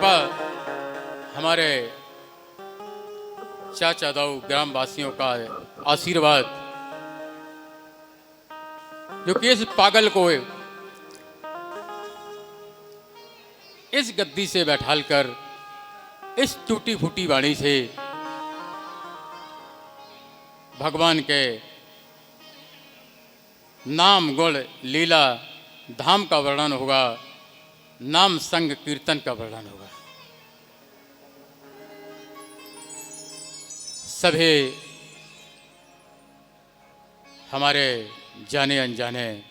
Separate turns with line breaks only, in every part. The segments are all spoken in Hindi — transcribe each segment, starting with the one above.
का, हमारे चाचा दाऊ ग्राम वासियों का आशीर्वाद, जो कि इस पागल को इस गद्दी से बैठालकर इस टूटी फूटी वाणी से भगवान के नाम गुण लीला धाम का वर्णन होगा, नाम संग कीर्तन का वर्णन होगा। सभी हमारे जाने अनजाने,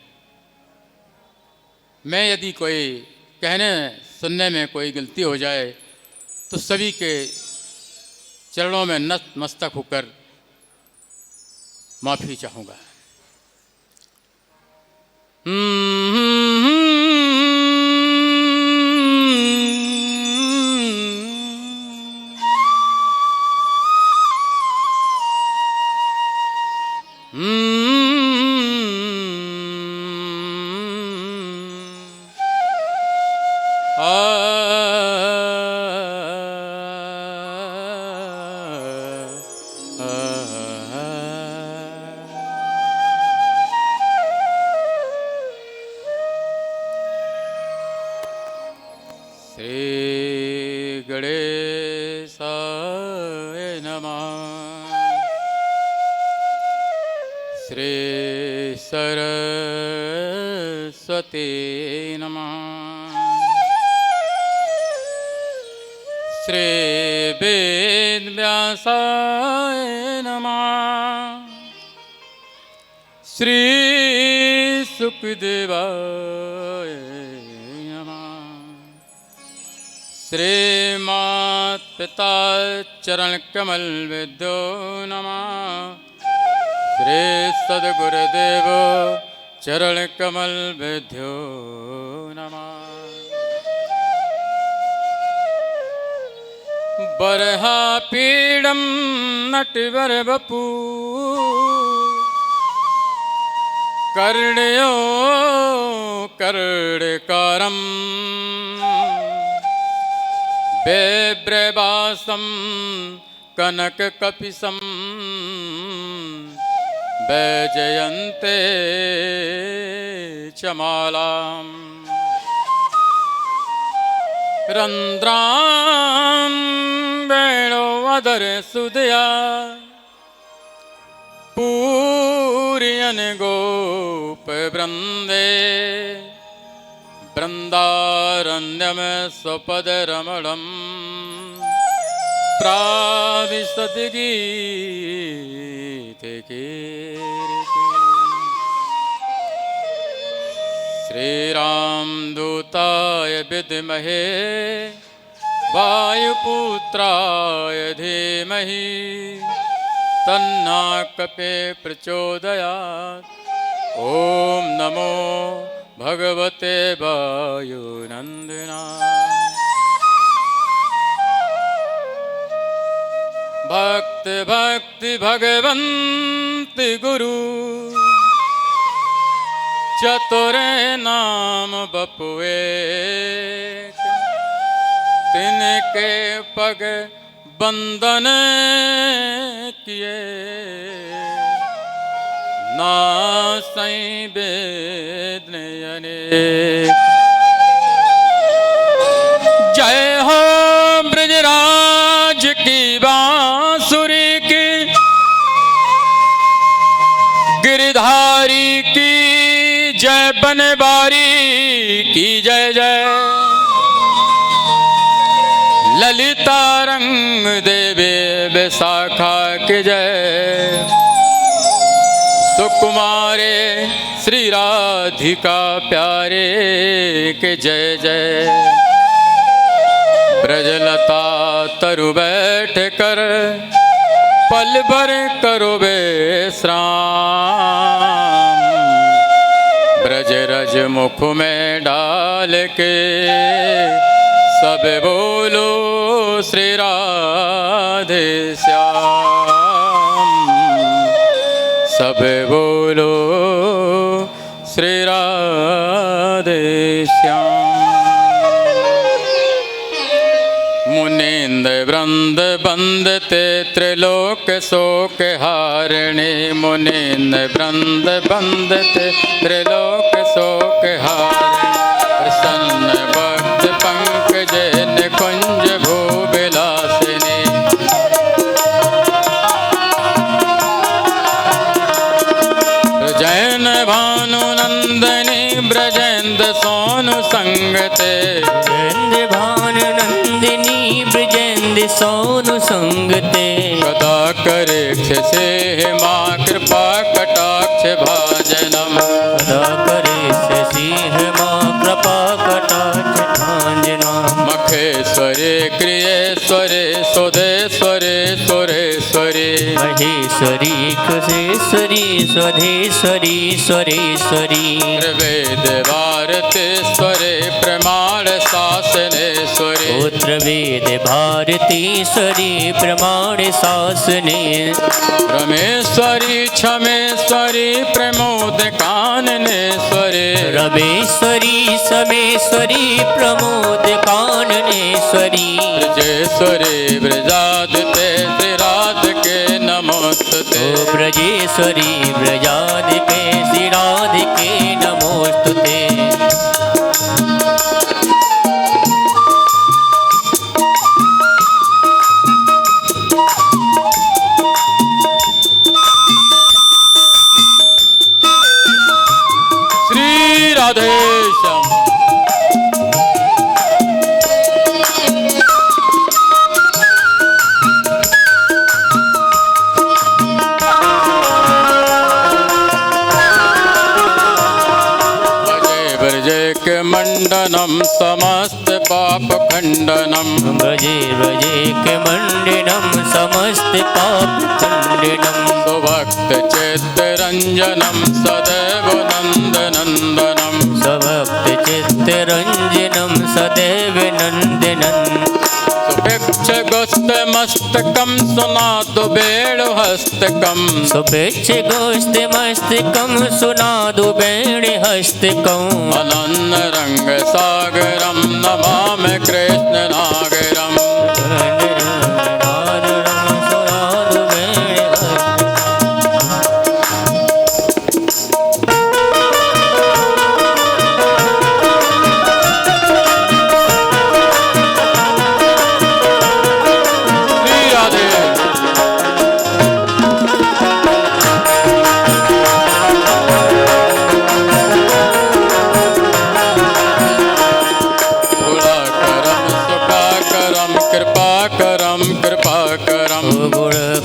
मैं यदि कोई कहने सुनने में कोई गलती हो जाए तो सभी के चरणों में नतमस्तक होकर माफ़ी चाहूँगा। श्री गणेशाय नमः। श्री सरस्वती नमः। श्री वेदव्यासाय नमः। श्री सुखदेवाय श्रीमात् पिता चरण कमल विद्यो नमः। श्री सद्गुरुदेव चरण कमल विद्यो नमः। बरहा पीडम नटवर बपू कर्णयो कर्णकारम बेब्रवासम कनक कपिसम वैजयन्ते चमालाम रंद्रां वेणो अदर सुदया पूरियन गोप वृंदे वृंदारण्यम स्वपद रमणम प्राविशद्गीते श्रीराम दूताय विद्महे वायुपुत्राय धीमहि तन्नाकपे प्रचोदयात्। ओम नमो भगवते वायुनंदनाय। भक्त भक्ति भगवंत गुरु चतुर नाम बपुए तिनके पग बंदन किए नासई वेदने। जय हो ब्रजराज की बांसुरी की, गिरधारी की जय, बनवारी की जय जय। ललिता रंग देवे विशाखा की जय। सुकुमारे श्री राधिका प्यारे के जय जय। ब्रजलता तरु बैठ कर पल भर करो विश्राम। ब्रज रज मुख में डाल के सब बोलो श्री राधे श्याम। सब बोलो श्री राधे श्याम। मुनीन्द्र वृंद वंदते त्रिलोक शोक हारिणी मुनीन्द्र वृंद वंदते त्रिलोक शोक हारिणी प्रसन्न भक्त पंकज निकुंज भूविलासिनी जैन भानुनंदनी ब्रजेन्द्र सोनु संगते
भानुनंदिनी ब्रजेन्द्र सोनु संगते
कदा करे से माँ कृपा कटाक्ष भाजनम
कदा करे सिंह माँ कृपा कटाक्ष भाजनम
मखेश्वरे क्रियेश्वरे सुधेश्वरे सुरेश्वरे
महेश्वरी कुशेश्वरी स्वधेश्वरी स्वरेश्वरी
वेद भारतेश्वरे प्रमाण शासनेश्वरे
पुत्र वेद भारतीश्वरी प्रमाण शासने
रमेश्वरी क्षमेश्वरी प्रमोद काननेश्वरे
रमेश्वरी समेश्वरी प्रमोद काननेश्वरी
ब्रजेश्वरी ब्रजादिते श्रीराधिके नमोस्तुते
ब्रजेश्वरी ब्रजादिके श्रीराधिके नमोस्तुते
श्री राधेश्याम मंडनम समस्त पाप खंडनम
भजे भजे के मंडनम समस्त पाप खंडनम
सुभक्त चित्तरंजनम सदैव नंदनंदनम
सभक्त चित्तरंजनम सदैव नंदनम
सुभिक्ष गोस्त मस्तकम सुनादु वेणु हस्तकम
सुभिक्ष गोस्त मस्तकम सुनादु वेणु हस्तकम
अनन्न रंग सागरम नमामि कृष्ण नागरम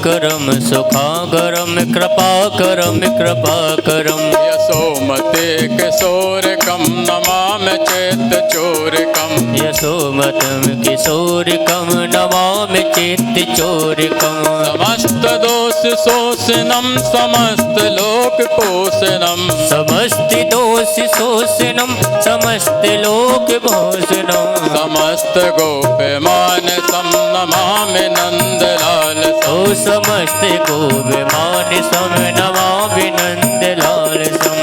करम सुखा करम कृपा करम कृपा करम
यशोमते किशोरकम नमामि चेत चोरकम
यशोमतम किशोरकम नमामि चेत चोरकम
समस्त दोष शोषणम समस्त लोक पोषणम
समस्त दोष शोषणम समस्त लोक भूषणम
समस्त गोपमान सम नमामि नंदलाल
ओ समस्त गोपमान सम नमामि नंदलाल सम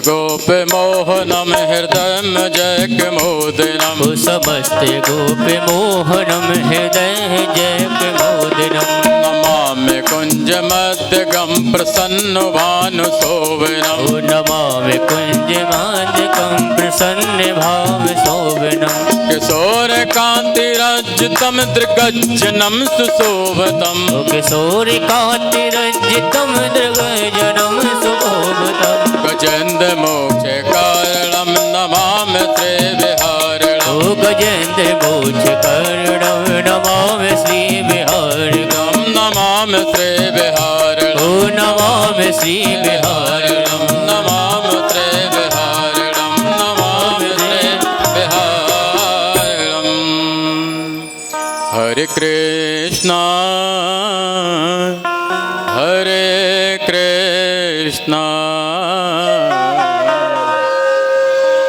गोप मोहनम हृदय जयक मोदनम
समस्त गोप मोहनम हृदय जयक मोदनम
नमामि कुंज मध्य गम प्रसन्न भानु शोभनम
नमामि कुंज मध्य गम प्रसन्न भाव शोभनम
किशोर कांति रजतम दृगज्जनम सुशोभतम
किशोर कांति रजतम दृगज्जनम सुशोभतम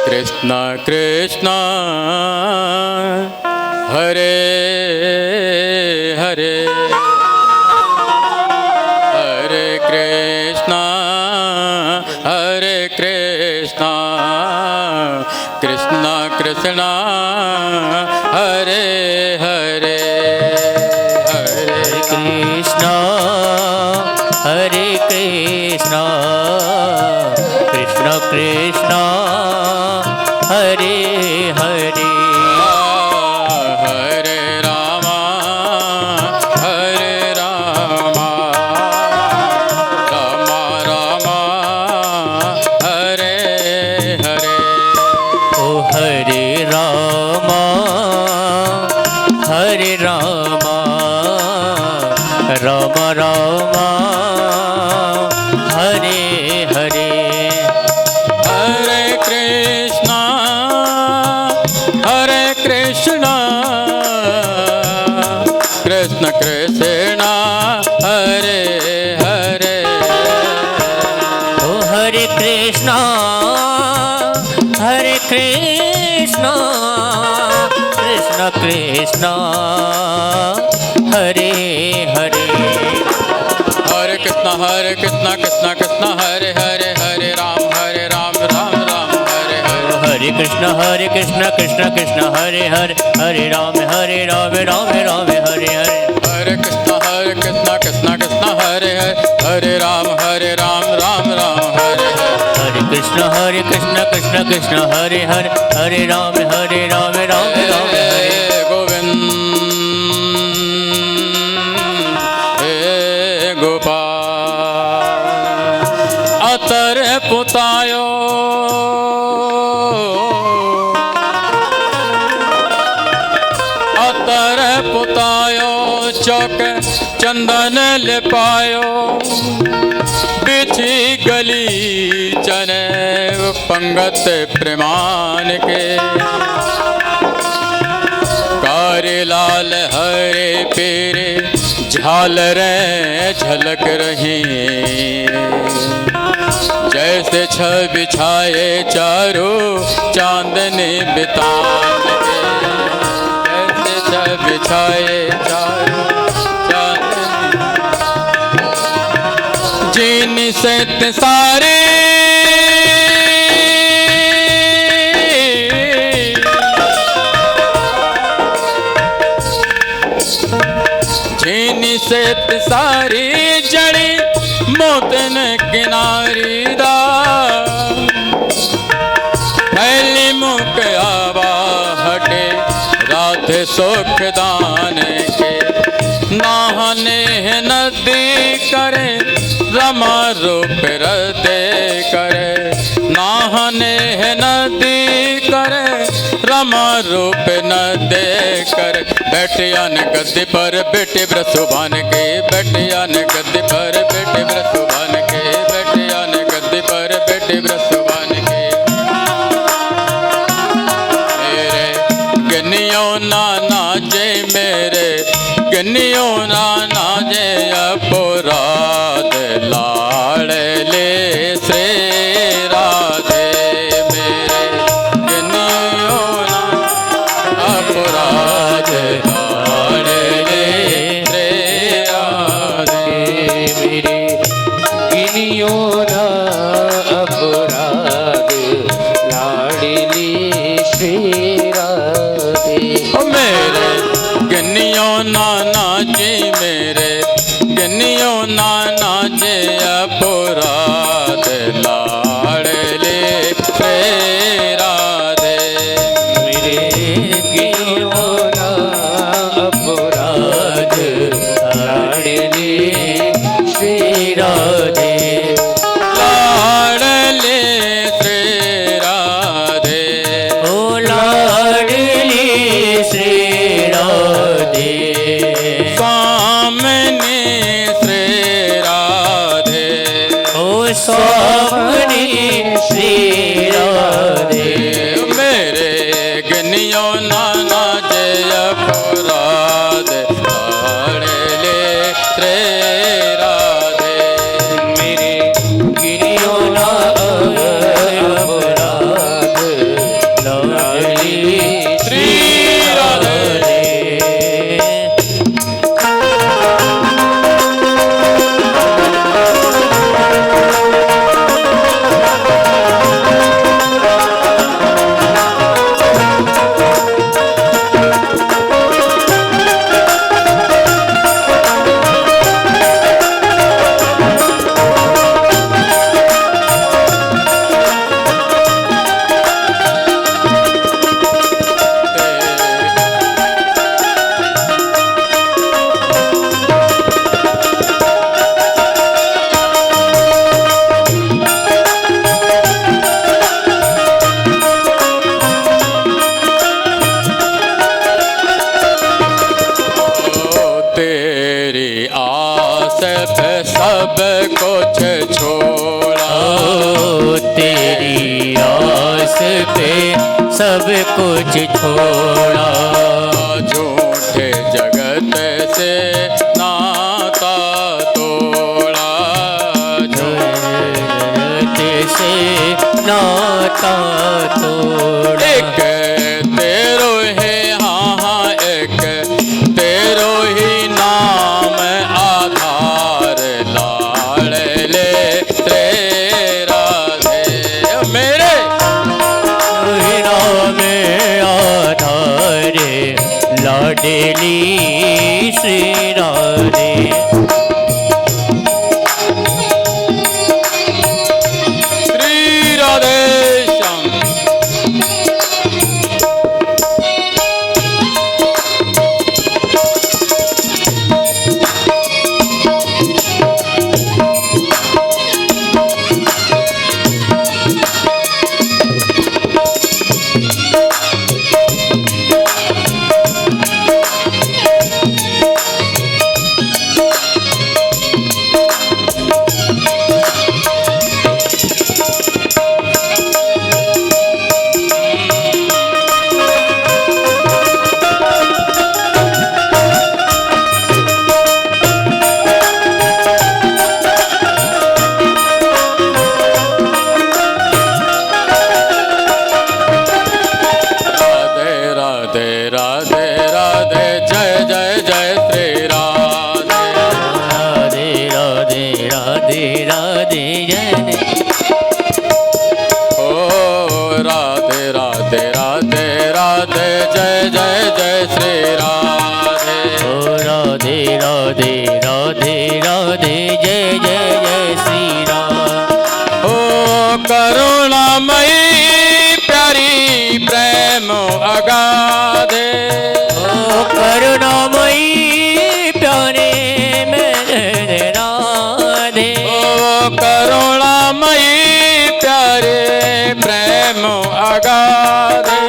कृष्ण कृष्ण हरे हरे हरे कृष्ण कृष्ण कृष्ण हरे हरे हरे
कृष्ण हरे कृष्ण कृष्ण कृष्ण हरे हरे
हरे रामा रामा रामा हरे हरे
ओ हरे रामा राम रामा हरे हरे
हरे कृष्णा कृष्ण कृष्ण हरे हरे
ओ हरे कृष्णा कृष्ण कृष्ण हरे हरे
हरे कृष्ण कृष्ण कृष्ण हरे हरे हरे राम राम राम हरे हरे
हरे कृष्ण कृष्ण कृष्ण हरे हरे हरे राम राम राम हरे हरे
हरे कृष्ण कृष्ण कृष्ण हरे हरे राम राम राम हरे हरे
हरे कृष्ण कृष्ण हरे हरे राम राम राम हरे
गोविंद हे गोपाल अतर पुतायो चौक चंदन ले पायो बिछी गली चने पंगत प्रमाण के कारे लाल हरे पेरे झालरें झलक रही जैसे छवि छाए चारों चांदनी बितान के जैसे छवि छाए चारों जिन से सारे जिन से सारी जड़ी मोतन किनारी दा पहली मुख आवा हटे रात सुख दान के नहाने नदी करे रमा रूप हृदय करे नहाने नदी करे रमा रूप नदे कर बैठिया न गद्दी पर बेटे ब्रसुभान के बैठिया न गद्दी पर बेटे ब्रसुभान के बैठिया न गद्दी पर बेटे ब्रसुभान के मेरे गनियों नाना जे मेरे गनियों नाना जे अपराध लाड़ ले श्री राधे मेरे गनियों अपराध लाड़ ले श्री राधे
मेरे गिनियो ना अपराध लाडली श्री राधे
मेरे गनियों नाना जी मेरे गनियों नाना जी अपराध लाड़ ले श्री राधे
मेरे गिनियो ना अपराध लाडली श्री राधे
लाड़ ले श्री राधे
ओ लाडली श्री राधे
सामने श्री राधे
ओ स्वामी श्री राधे
मेरे गनियों नाना जय अपराध लाड़ ले श्री राधे
मेरे गिरियो सब कुछ छोड़ा।
झूठे जगत से नाता तोड़ा,
जगत से नाता तोड़ा।
एक तेरो है, हाँ हाँ एक तेरो ही नाम आधार, लाड़ले तेरा राधे मेरे
नाम आधारे लाडली श्री राधे।
श्री राधे श्याम। करुणामयी प्यारी प्रेम अगाधे,
ओ करुणामयी प्यारे मेरे राधे।
ओ करुणामयी प्यारे प्रेम अगाधे,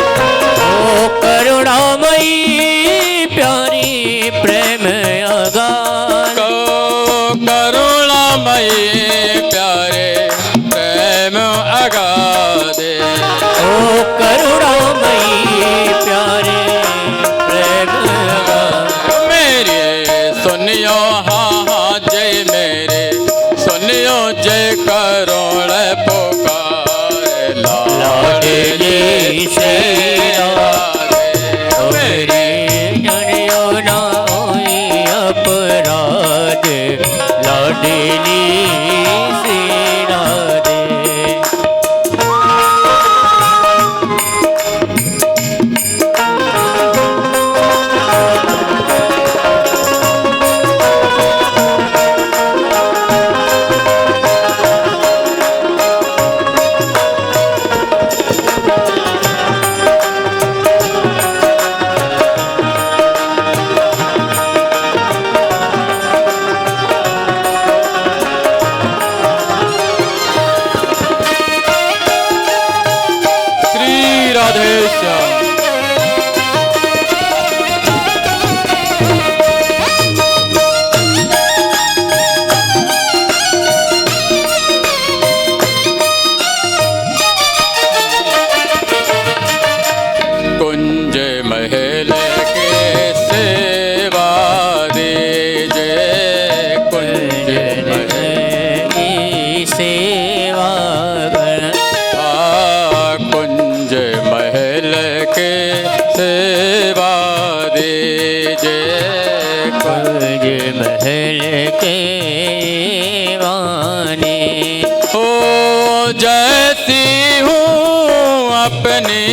ओ करुणामयी प्यारी प्रेम अगाधे।
करुणामयी प्यारे प्रेम अगाधे,
ओ करुणामयी प्यारे प्रेम अगाधे।
मेरे सुनियो हाँ हाँ जय मेरे सुनियो जय करुण पुकार लाडली श्री राधे। मेरे
जनियो ना होई अपराध लाडली श्री राधे।
श्री राधे श्याम। कुंज महल के सेवा दीजे, कुंज महल
की सेवा
कुंज महल के सेवा दीजे,
कुंज महल के वाने।
हो जैसी हूँ अपनी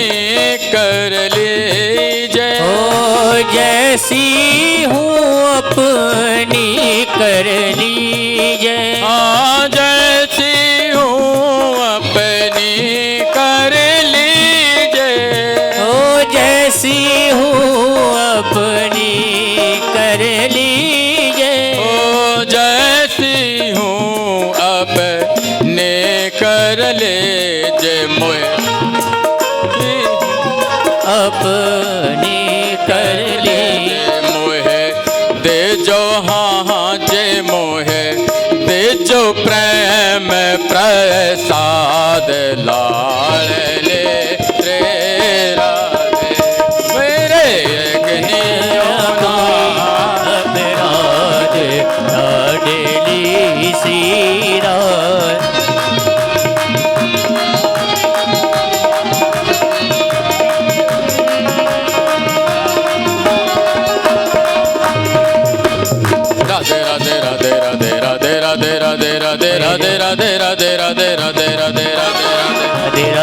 कर लीजिए,
ओ जैसी हूँ अपनी कर लीजिए।
हाँ जैसी हूँ अपनी कर लीजिए,
ओ जैसी हूँ अपनी कर लीजिए।
ओ जैसी हूँ अपने कर लीजिए, मोए
अपनी कर लीजिए।
मोहे दे जो हाँ हाँ जय मोहे दे जो प्रेम प्रसाद लाड़ले रे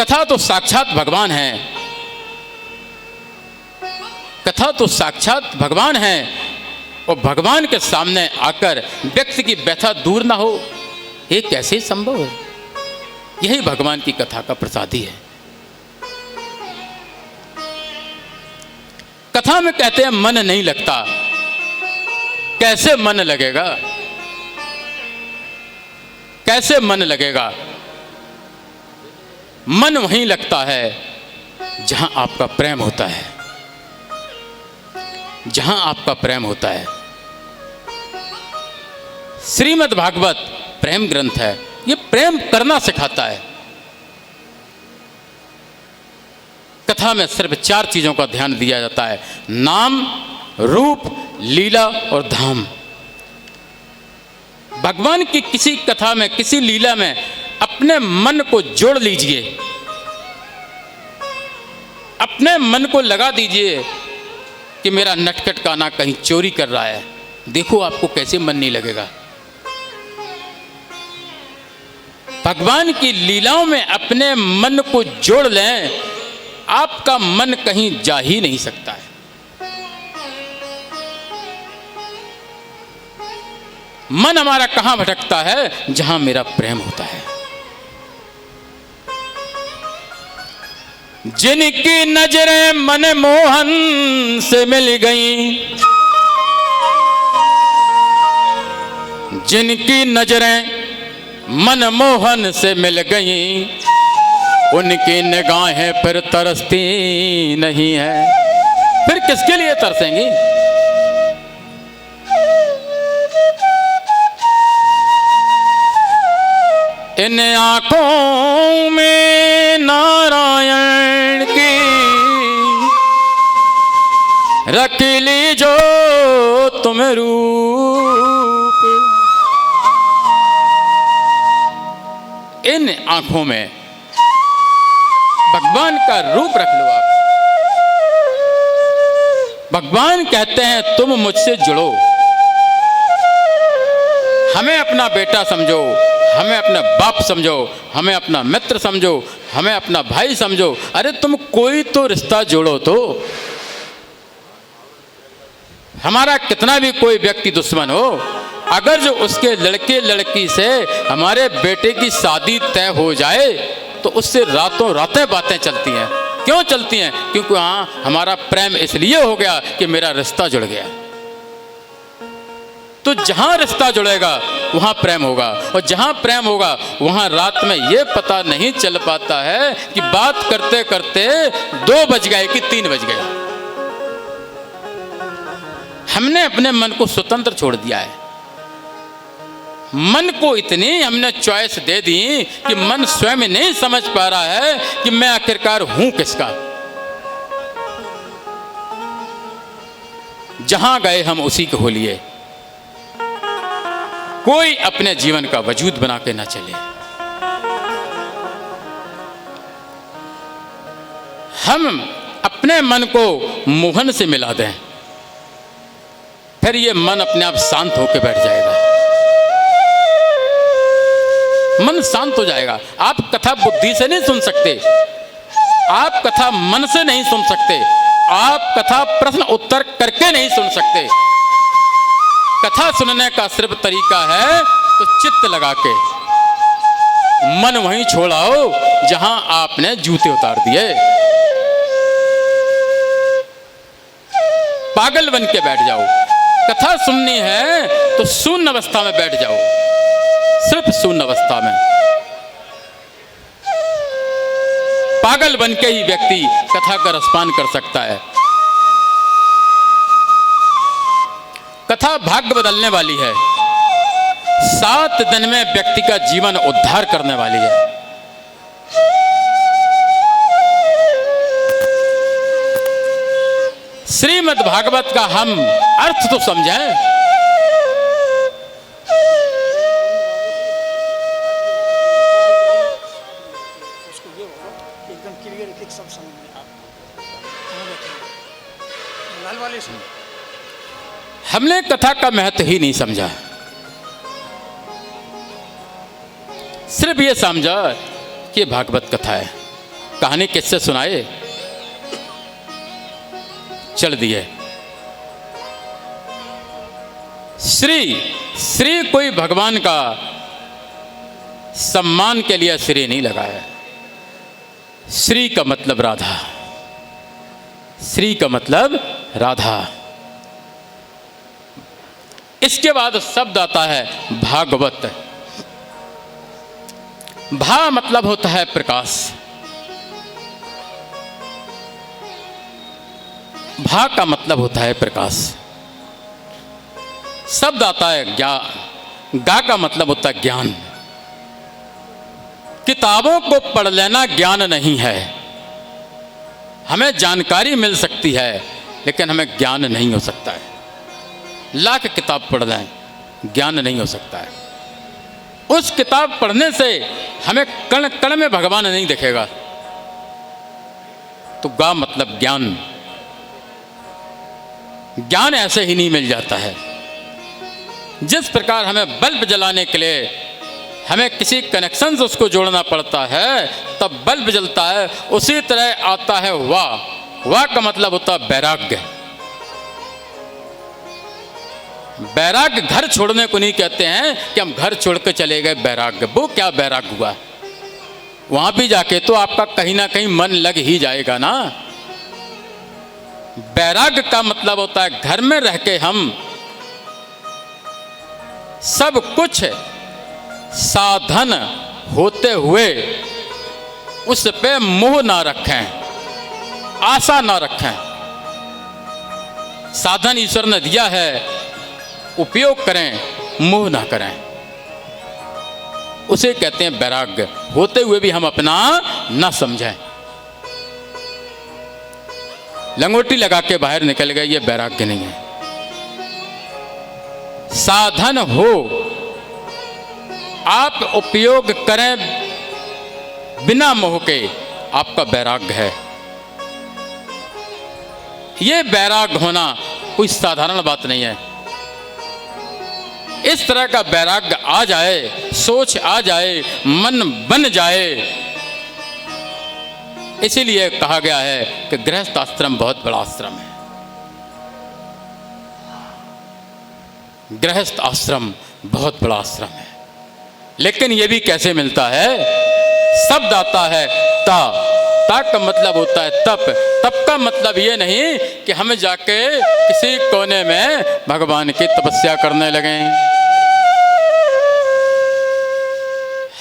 कथा तो साक्षात भगवान है, कथा तो साक्षात भगवान है, और भगवान के सामने आकर व्यक्ति की व्यथा दूर ना हो, ये कैसे संभव है? यही भगवान की कथा का प्रसादी है। कथा में कहते हैं मन नहीं लगता, कैसे मन लगेगा? कैसे मन लगेगा? मन वहीं लगता है जहां आपका प्रेम होता है, जहां आपका प्रेम होता है। श्रीमद् भागवत प्रेम ग्रंथ है, ये प्रेम करना सिखाता है। कथा में सिर्फ 4 चीजों का ध्यान दिया जाता है, नाम, रूप, लीला और धाम। भगवान की किसी कथा में, किसी लीला में अपने मन को जोड़ लीजिए, अपने मन को लगा दीजिए कि मेरा नटखट काना कहीं चोरी कर रहा है। देखो आपको कैसे मन नहीं लगेगा। भगवान की लीलाओं में अपने मन को जोड़ लें, आपका मन कहीं जा ही नहीं सकता है। मन हमारा कहां भटकता है? जहां मेरा प्रेम होता है। जिनकी नजरें मन मोहन से मिल गईं, जिनकी नजरें मन मोहन से मिल गईं, उनकी निगाहें फिर तरसती नहीं है। फिर किसके लिए तरसेंगी? इन आंखों में नारायण की रख ली जो तुम रूप, इन आंखों में भगवान का रूप रख लो आप। भगवान कहते हैं तुम मुझसे जुड़ो, हमें अपना बेटा समझो, हमें अपना बाप समझो, हमें अपना मित्र समझो, हमें अपना भाई समझो। अरे तुम कोई तो रिश्ता जोड़ो तो। हमारा कितना भी कोई व्यक्ति दुश्मन हो, अगर जो उसके लड़के लड़की से हमारे बेटे की शादी तय हो जाए तो उससे रातों रातें बातें चलती हैं। क्यों चलती हैं? क्योंकि हाँ हमारा प्रेम इसलिए हो गया कि मेरा रिश्ता जुड़ गया। तो जहां रिश्ता जुड़ेगा वहां प्रेम होगा, और जहां प्रेम होगा वहां रात में यह पता नहीं चल पाता है कि बात करते करते 2 बज गए कि 3 बज गए। हमने अपने मन को स्वतंत्र छोड़ दिया है। मन को इतनी हमने चॉइस दे दी कि मन स्वयं नहीं समझ पा रहा है कि मैं आखिरकार हूं किसका। जहां गए हम उसी को हो लिए। कोई अपने जीवन का वजूद बना के ना चले। हम अपने मन को मोहन से मिला दें, फिर ये मन अपने आप शांत होकर बैठ जाएगा। मन शांत हो जाएगा। आप कथा बुद्धि से नहीं सुन सकते, आप कथा मन से नहीं सुन सकते, आप कथा प्रश्न उत्तर करके नहीं सुन सकते। कथा सुनने का सिर्फ तरीका है तो चित्त लगा के मन वहीं छोड़ाओ जहां आपने जूते उतार दिए। पागल बन के बैठ जाओ। कथा सुननी है तो शून्य अवस्था में बैठ जाओ, सिर्फ शून्य अवस्था में। पागल बन के ही व्यक्ति कथा का रसपान कर सकता है। कथा भाग्य बदलने वाली है। 7 दिन में व्यक्ति का जीवन उद्धार करने वाली है। श्रीमद् भागवत का हम अर्थ तो समझें।
एकदम क्लियर एक सब समझ में लाल वाले से
हमने कथा का महत्व ही नहीं समझा। सिर्फ ये समझा कि भागवत कथा है। कहानी किससे सुनाए, चल दिए। श्री श्री कोई भगवान का सम्मान के लिए श्री नहीं लगाया। श्री का मतलब राधा, श्री का मतलब राधा। इसके बाद शब्द आता है भागवत। भा मतलब होता है प्रकाश, भा का मतलब होता है प्रकाश। शब्द आता है ज्ञान, गा का मतलब होता है ज्ञान। किताबों को पढ़ लेना ज्ञान नहीं है। हमें जानकारी मिल सकती है लेकिन हमें ज्ञान नहीं हो सकता है। लाख किताब पढ़ लें, ज्ञान नहीं हो सकता है। उस किताब पढ़ने से हमें कण कण में भगवान नहीं दिखेगा। तो गा मतलब ज्ञान। ज्ञान ऐसे ही नहीं मिल जाता है। जिस प्रकार हमें बल्ब जलाने के लिए हमें किसी कनेक्शन से उसको जोड़ना पड़ता है तब बल्ब जलता है, उसी तरह आता है वाह। वाह का मतलब होता है वैराग्य। वैराग्य घर छोड़ने को नहीं कहते हैं कि हम घर छोड़ के चले गए वैराग्य। वो क्या वैराग्य हुआ? वहां भी जाके तो आपका कहीं ना कहीं मन लग ही जाएगा ना। वैराग्य का मतलब होता है घर में रह के हम सब कुछ साधन होते हुए उस पे मोह ना रखें, आशा ना रखें। साधन ईश्वर ने दिया है, उपयोग करें, मोह ना करें। उसे कहते हैं वैराग्य। होते हुए भी हम अपना ना समझें। लंगोटी लगा के बाहर निकल गए, ये वैराग्य नहीं है। साधन हो, आप उपयोग करें बिना मोह के, आपका वैराग्य है। ये वैराग्य होना कोई साधारण बात नहीं है। इस तरह का वैराग्य आ जाए, सोच आ जाए, मन बन जाए। इसीलिए कहा गया है कि गृहस्थ आश्रम बहुत बड़ा आश्रम है। गृहस्थ आश्रम बहुत बड़ा आश्रम है। लेकिन यह भी कैसे मिलता है? शब्द आता है ता। ता का मतलब होता है तप। तप का मतलब ये नहीं कि हम जाके किसी कोने में भगवान की तपस्या करने लगें।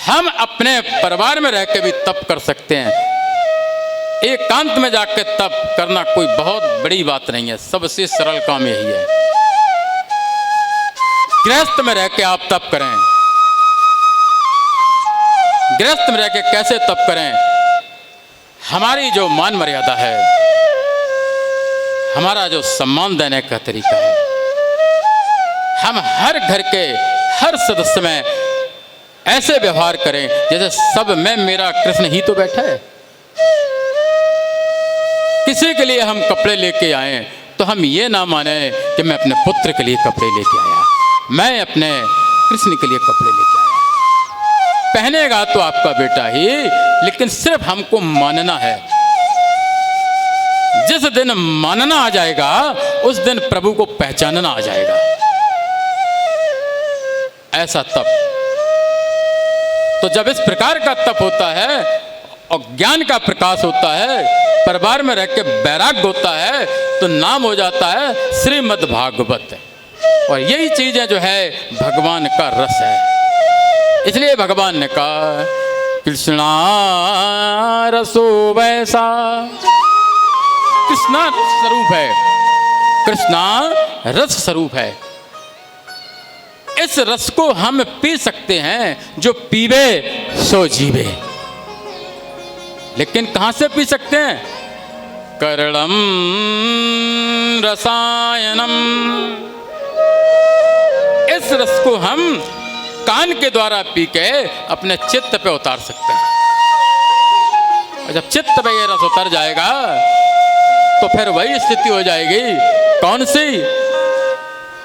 हम अपने परिवार में रह के भी तप कर सकते हैं। एकांत में जाके तप करना कोई बहुत बड़ी बात नहीं है। सबसे सरल काम यही है। गृहस्थ में रह के आप तप करें। गृहस्थ में रह के कैसे तप करें? हमारी जो मान मर्यादा है, हमारा जो सम्मान देने का तरीका है, हम हर घर के हर सदस्य में ऐसे व्यवहार करें जैसे सब में मेरा कृष्ण ही तो बैठा है। किसी के लिए हम कपड़े लेके आए तो हम ये ना माने कि मैं अपने पुत्र के लिए कपड़े लेके आया, मैं अपने कृष्ण के लिए कपड़े लेके आया। पहनेगा तो आपका बेटा ही, लेकिन सिर्फ हमको मानना है। जिस दिन मानना आ जाएगा उस दिन प्रभु को पहचानना आ जाएगा। ऐसा तप। तो जब इस प्रकार का तप होता है और ज्ञान का प्रकाश होता है, परिवार में रह के वैराग्य होता है, तो नाम हो जाता है श्रीमद् भागवत। और यही चीजें जो है भगवान का रस है। इसलिए भगवान ने कहा कृष्णा रसो वैसा। कृष्णा स्वरूप है, कृष्णा रस स्वरूप है। इस रस को हम पी सकते हैं, जो पीवे सो जीवे। लेकिन कहां से पी सकते हैं? करड़म रसायनम। इस रस को हम कान के द्वारा पी के अपने चित्त पे उतार सकते हैं। और जब चित्त पे ये रस उतर जाएगा तो फिर वही स्थिति हो जाएगी। कौन सी?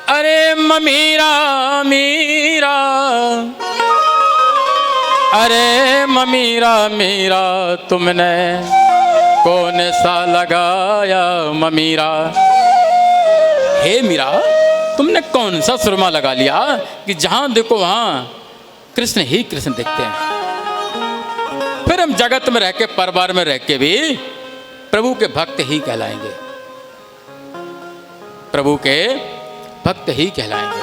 अरे ममीरा मीरा, अरे ममीरा मीरा तुमने कौन सा लगाया ममीरा। हे मीरा, तुमने कौन सा सुरमा लगा लिया कि जहां देखो वहां कृष्ण ही कृष्ण दिखते हैं। फिर हम जगत में रह के, परिवार में रह के भी प्रभु के भक्त ही कहलाएंगे, प्रभु के भक्त ही कहलाएंगे।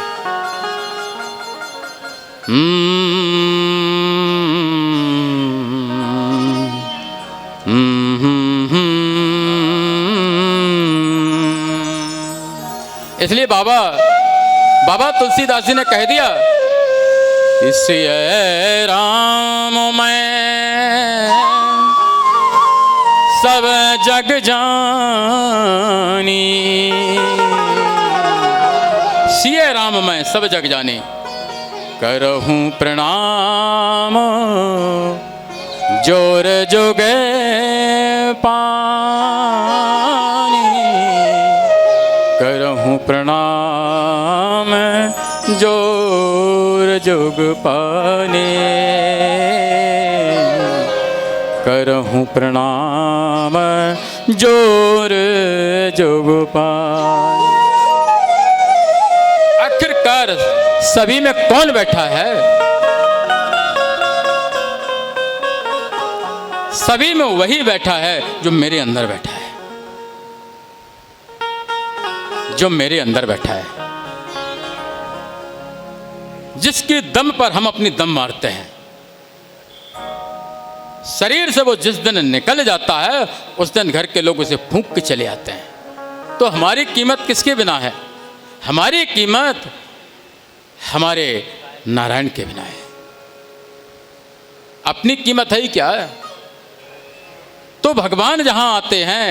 इसलिए बाबा तुलसीदास जी ने कह दिया, इसलिए राम मैं सब जग जानी, सिए राम मैं सब जग जानी, करहूं प्रणाम जोर जोगे पानी, करहूं प्रणाम जोर जोग पाने, करहूं प्रणाम जोर जोग पाने। आखिरकार सभी में कौन बैठा है? सभी में वही बैठा है जो मेरे अंदर बैठा है, जो मेरे अंदर बैठा है, जिसके दम पर हम अपनी दम मारते हैं। शरीर से वो जिस दिन निकल जाता है उस दिन घर के लोग उसे फूंक के चले आते हैं। तो हमारी कीमत किसके बिना है? हमारी कीमत हमारे नारायण के बिना है। अपनी कीमत है ही क्या? तो भगवान जहां आते हैं,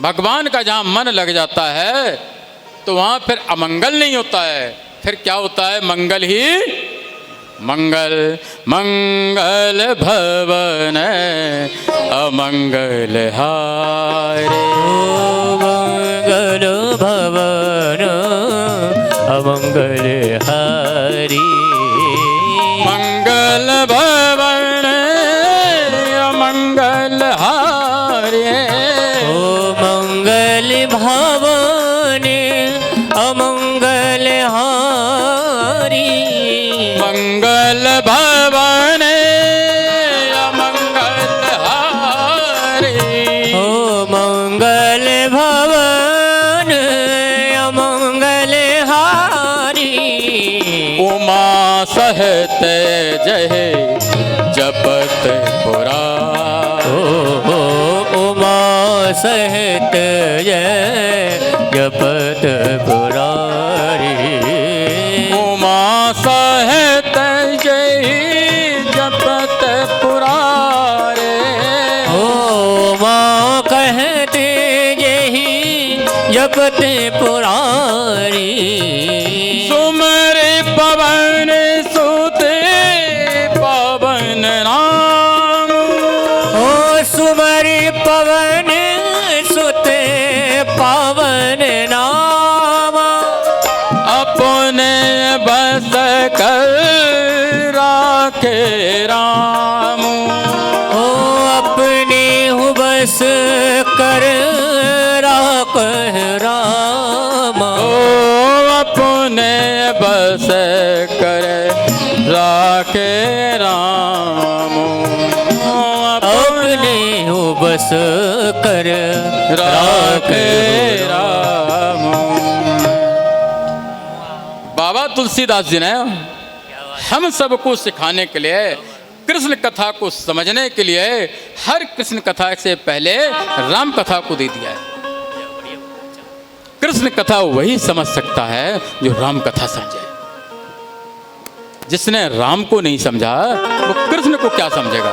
भगवान का जहां मन लग जाता है तो वहां फिर अमंगल नहीं होता है, फिर क्या होता है? मंगल ही मंगल। मंगल भवन अमंगल हारे,
मंगल भवन अमंगल हारी,
मंगल भवन अमंगल हारे,
ओ मंगल भवन अमंगल हारी,
मंगल भवन अमंगल हारे,
ओ मंगल भवन अमंगल हारी,
उमा सहत जय जपत पुरा,
उमा सहित जय जपत पुरारी,
उमा सहत जय जपत पुरारे,
उमा कहते जही जपत पुरारी,
सुमरे पवन सुते पवन नाम,
ओ सुमरि पवन सुते पावन नाम,
अपने बस कर राखे राम,
ओ अपने हु बस कर राख राम,
ओ अपने बस कर राखे राम,
अपने हु बस कर
राखे राम। बाबा तुलसीदास जी ने हम सबको सिखाने के लिए, कृष्ण कथा को समझने के लिए हर कृष्ण कथा से पहले राम कथा को दे दिया है। कृष्ण कथा वही समझ सकता है जो राम कथा समझे। जिसने राम को नहीं समझा वो कृष्ण को क्या समझेगा?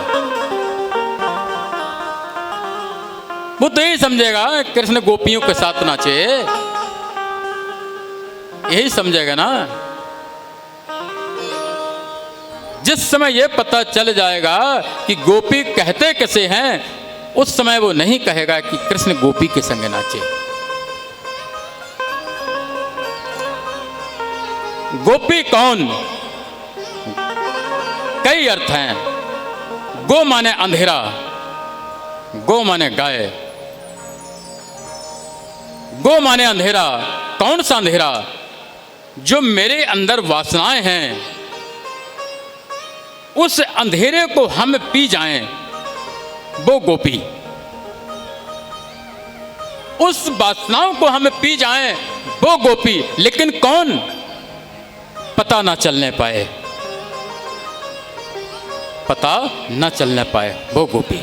वो तो यही समझेगा कृष्ण गोपियों के साथ नाचे, यही समझेगा ना। जिस समय यह पता चल जाएगा कि गोपी कहते कैसे हैं, उस समय वो नहीं कहेगा कि कृष्ण गोपी के संग नाचे। गोपी कौन? कई अर्थ हैं। गो माने अंधेरा, गो माने गाय। गो माने अंधेरा। कौन सा अंधेरा? जो मेरे अंदर वासनाएं हैं, उस अंधेरे को हम पी जाएं, वो गोपी। उस वासनाओं को हम पी जाएं, वो गोपी। लेकिन कौन? पता ना चलने पाए, पता न चलने पाए, वो गोपी।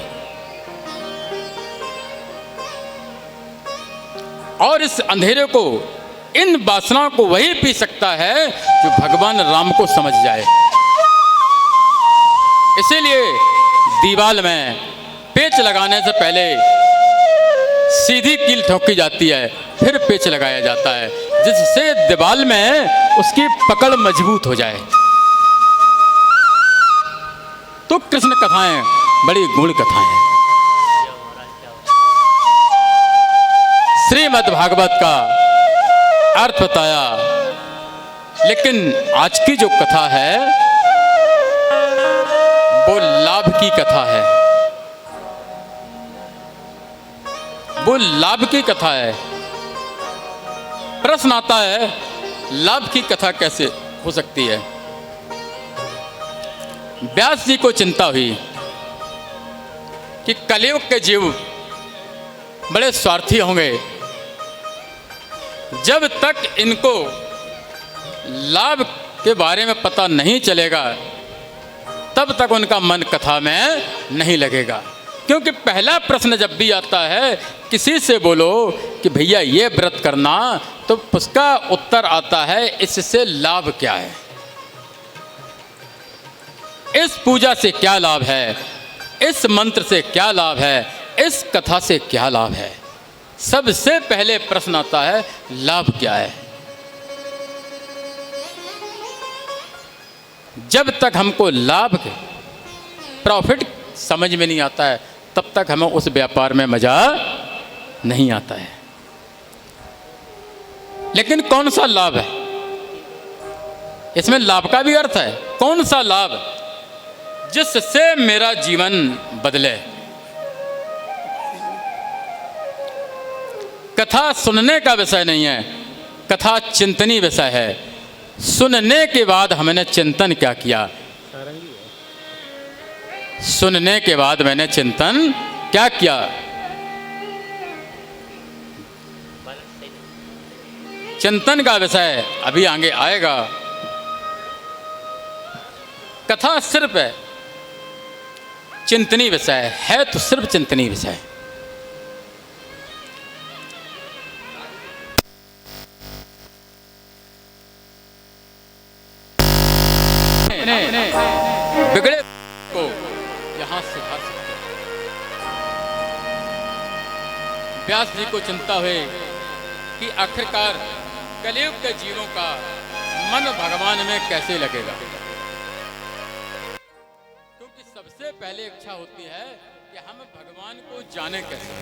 और इस अंधेरे को, इन वासनाओं को वही पी सकता है जो भगवान राम को समझ जाए। इसीलिए दीवाल में पेच लगाने से पहले सीधी कील ठोकी जाती है, फिर पेच लगाया जाता है, जिससे दीवाल में उसकी पकड़ मजबूत हो जाए। तो कृष्ण कथाएं बड़ी गूढ़ कथाएं हैं। श्रीमद् भागवत का अर्थ बताया, लेकिन आज की जो कथा है वो लाभ की कथा है, वो लाभ की कथा है। प्रश्न आता है, लाभ की कथा कैसे हो सकती है? व्यास जी को चिंता हुई कि कलयुग के जीव बड़े स्वार्थी होंगे, जब तक इनको लाभ के बारे में पता नहीं चलेगा तब तक उनका मन कथा में नहीं लगेगा। क्योंकि पहला प्रश्न जब भी आता है, किसी से बोलो कि भैया ये व्रत करना, तो उसका उत्तर आता है इससे लाभ क्या है, इस पूजा से क्या लाभ है, इस मंत्र से क्या लाभ है, इस कथा से क्या लाभ है। सबसे पहले प्रश्न आता है लाभ क्या है। जब तक हमको लाभ प्रॉफिट समझ में नहीं आता है, तब तक हमें उस व्यापार में मजा नहीं आता है। लेकिन कौन सा लाभ है? इसमें लाभ का भी अर्थ है। कौन सा लाभ? जिससे मेरा जीवन बदले। कथा सुनने का विषय नहीं है, कथा चिंतनी विषय है। सुनने के बाद हमने चिंतन क्या किया? सुनने के बाद मैंने चिंतन क्या किया? चिंतन का विषय अभी आगे आएगा। कथा सिर्फ चिंतनी विषय है, तो सिर्फ चिंतनी विषय। बिगड़े को यहां सुधार सकते हैं। व्यास जी को चिंता हुई कि आखिरकार कलयुग के जीवों का मन भगवान में कैसे लगेगा। क्योंकि सबसे पहले इच्छा होती है कि हम भगवान को जाने कैसे,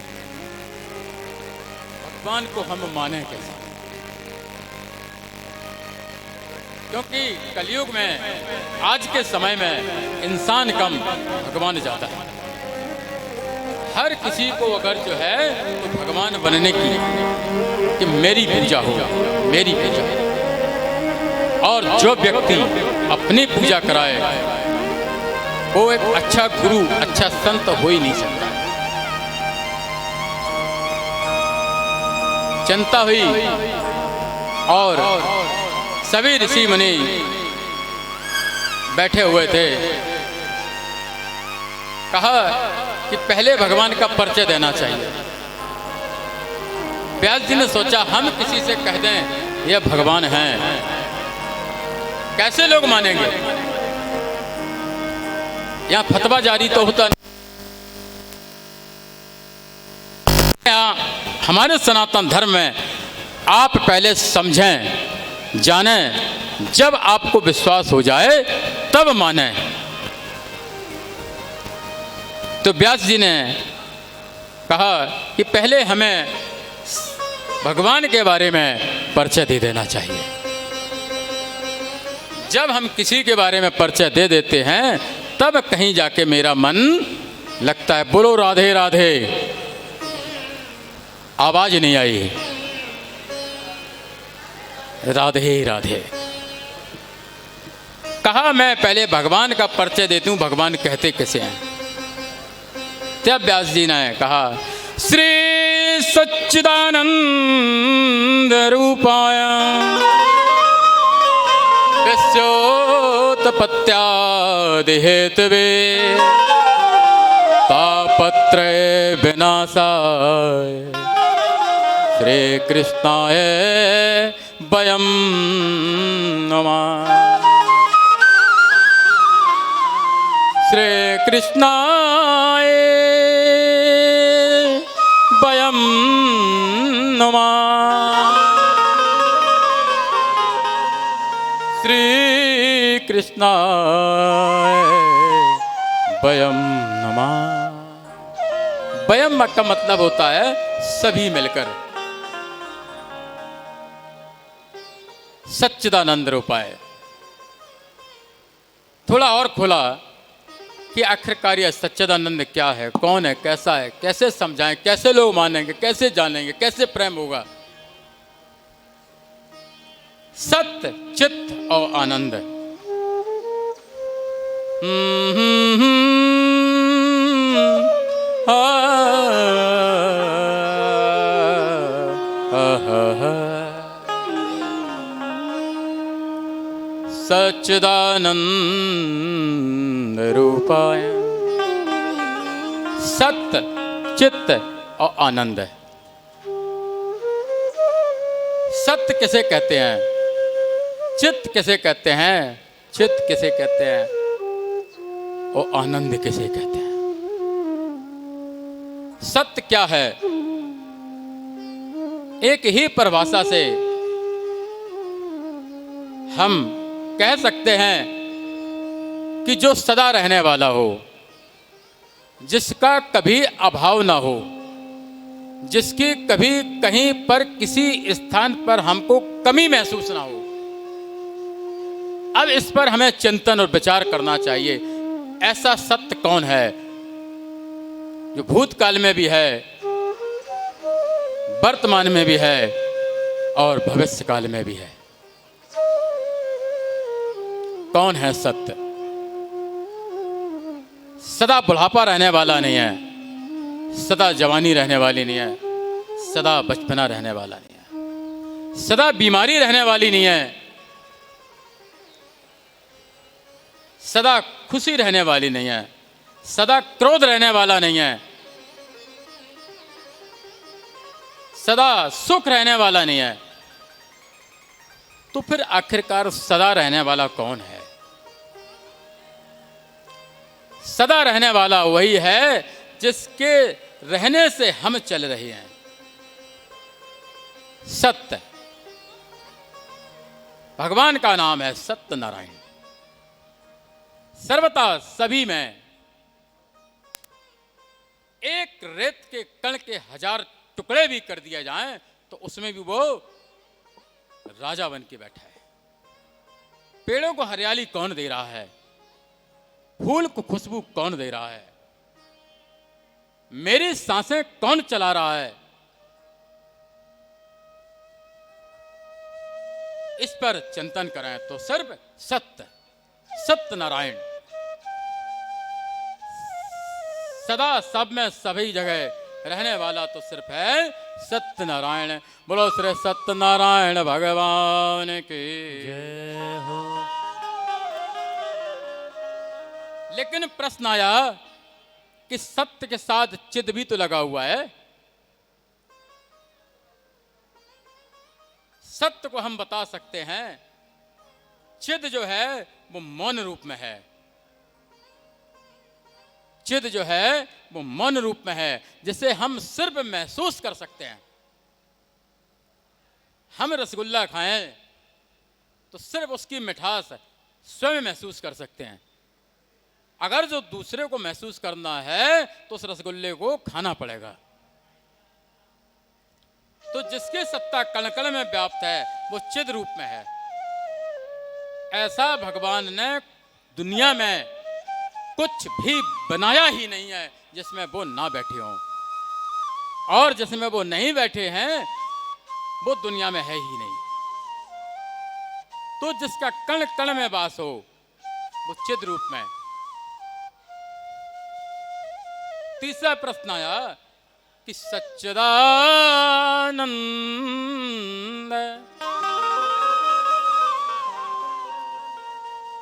भगवान को हम माने कैसे। क्योंकि कलयुग में, आज के समय में इंसान कम, भगवान ज़्यादा है। हर किसी को अगर जो है तो भगवान बनने की, कि मेरी पूजा हो, मेरी पूजा हो। और जो व्यक्ति अपनी पूजा कराए वो एक अच्छा गुरु, अच्छा संत हो ही नहीं सकता। चिंता हुई और सभी ऋषि मुनि बैठे हुए थे। कहा कि पहले भगवान का परिचय देना चाहिए। व्यास जी ने सोचा, हम किसी से कह दें ये भगवान हैं, कैसे लोग मानेंगे? यहाँ फतवा जारी तो होता नहीं। हमारे सनातन धर्म में आप पहले समझें, जानें, जब आपको विश्वास हो जाए तब माने। तो व्यास जी ने कहा कि पहले हमें भगवान के बारे में परिचय दे देना चाहिए। जब हम किसी के बारे में परिचय दे देते हैं तब कहीं जाके मेरा मन लगता है। बोलो राधे राधे। आवाज नहीं आई। राधे राधे। कहा मैं पहले भगवान का परिचय देती हूं, भगवान कहते कैसे हैं। तब व्यास जी ने कहा श्री सच्चिदानंद रूपाय विश्वोत्पत्त्यादि हेतवे तापत्रय विनाशाय श्री कृष्णाय वयं नमः। श्री कृष्णाय वयं नमः। श्री कृष्णाय वयं नमः। वयम का मतलब होता है सभी मिलकर। सच्चिदानंद रूपाय। थोड़ा और खोला कि आखिरकार यह सच्चिदानंद क्या है, कौन है, कैसा है, कैसे समझाएं, कैसे लोग मानेंगे, कैसे जानेंगे, कैसे प्रेम होगा। सत्य, चित्त और आनंद। सच्चिदानंद रूपाय। सत्य, चित्त और आनंद। सत्य किसे कहते हैं, चित्त किसे कहते हैं, चित्त किसे कहते हैं और आनंद किसे कहते हैं। सत्य क्या है? एक ही परिभाषा से हम कह सकते हैं कि जो सदा रहने वाला हो, जिसका कभी अभाव ना हो, जिसकी कभी कहीं पर किसी स्थान पर हमको कमी महसूस ना हो। अब इस पर हमें चिंतन और विचार करना चाहिए। ऐसा सत्य कौन है जो भूतकाल में भी है, वर्तमान में भी है और भविष्य काल में भी है। कौन है सत्य? सदा बुढ़ापा रहने वाला नहीं है, सदा जवानी रहने वाली नहीं है, सदा बचपना रहने वाला नहीं है, सदा बीमारी रहने वाली नहीं है, सदा खुशी रहने वाली नहीं है, सदा क्रोध रहने वाला नहीं है, सदा सुख रहने वाला नहीं है। तो फिर आखिरकार सदा रहने वाला कौन है? सदा रहने वाला वही है जिसके रहने से हम चल रहे हैं। सत्य, भगवान का नाम है सत्यनारायण। सर्वथा सभी में एक रेत के कण के 1000 टुकड़े भी कर दिया जाएं तो उसमें भी वो राजा बन के बैठा है। पेड़ों को हरियाली कौन दे रहा है? फूल को खुशबू कौन दे रहा है? मेरी सांसें कौन चला रहा है? इस पर चिंतन करें तो सिर्फ सत्य, सत्यनारायण सदा सब में सभी जगह रहने वाला तो सिर्फ है सत्यनारायण। बोलो श्री सत्यनारायण भगवान की
जय हो।
लेकिन प्रश्न आया कि सत्य के साथ चिद भी तो लगा हुआ है। सत्य को हम बता सकते हैं, चिद जो है वो मौन रूप में है। चिद जो है वो मौन रूप में है, जिसे हम सिर्फ महसूस कर सकते हैं। हम रसगुल्ला खाएं तो सिर्फ उसकी मिठास स्वयं महसूस कर सकते हैं। अगर जो दूसरे को महसूस करना है तो उस रसगुल्ले को खाना पड़ेगा। तो जिसकी सत्ता कण-कण में व्याप्त है वो चिद रूप में है। ऐसा भगवान ने दुनिया में कुछ भी बनाया ही नहीं है जिसमें वो ना बैठे हों, और जिसमें वो नहीं बैठे हैं वो दुनिया में है ही नहीं। तो जिसका कण कण में वास हो वो चिद रूप में। तीसरा प्रश्न आया कि सच्चिदानंद,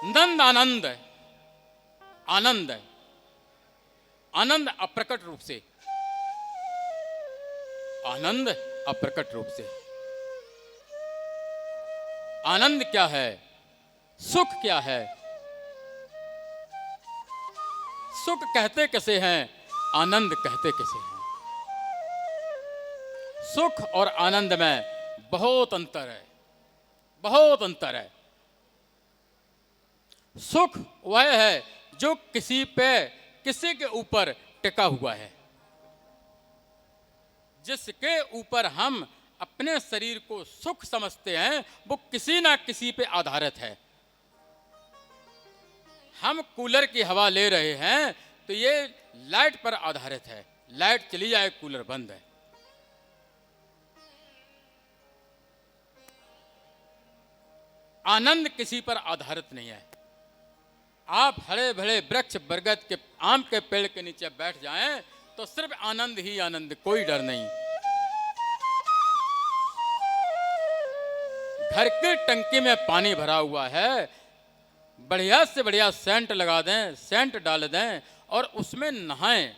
नंद आनंद, आनंद है, आनंद अप्रकट रूप से, आनंद अप्रकट रूप से। आनंद क्या है, सुख क्या है, सुख कहते कैसे हैं, आनंद कहते कैसे हैं। सुख और आनंद में बहुत अंतर है, बहुत अंतर है। सुख वह है जो किसी पे, किसी के ऊपर टिका हुआ है, जिसके ऊपर हम अपने शरीर को सुख समझते हैं, वो किसी ना किसी पे आधारित है। हम कूलर की हवा ले रहे हैं तो ये लाइट पर आधारित है, लाइट चली जाए कूलर बंद है। आनंद किसी पर आधारित नहीं है। आप हरे भरे वृक्ष बरगद के, आम के पेड़ के नीचे बैठ जाएं तो सिर्फ आनंद ही आनंद, कोई डर नहीं। घर की टंकी में पानी भरा हुआ है, बढ़िया से बढ़िया सेंट लगा दें, सेंट डाल दें और उसमें नहाएं,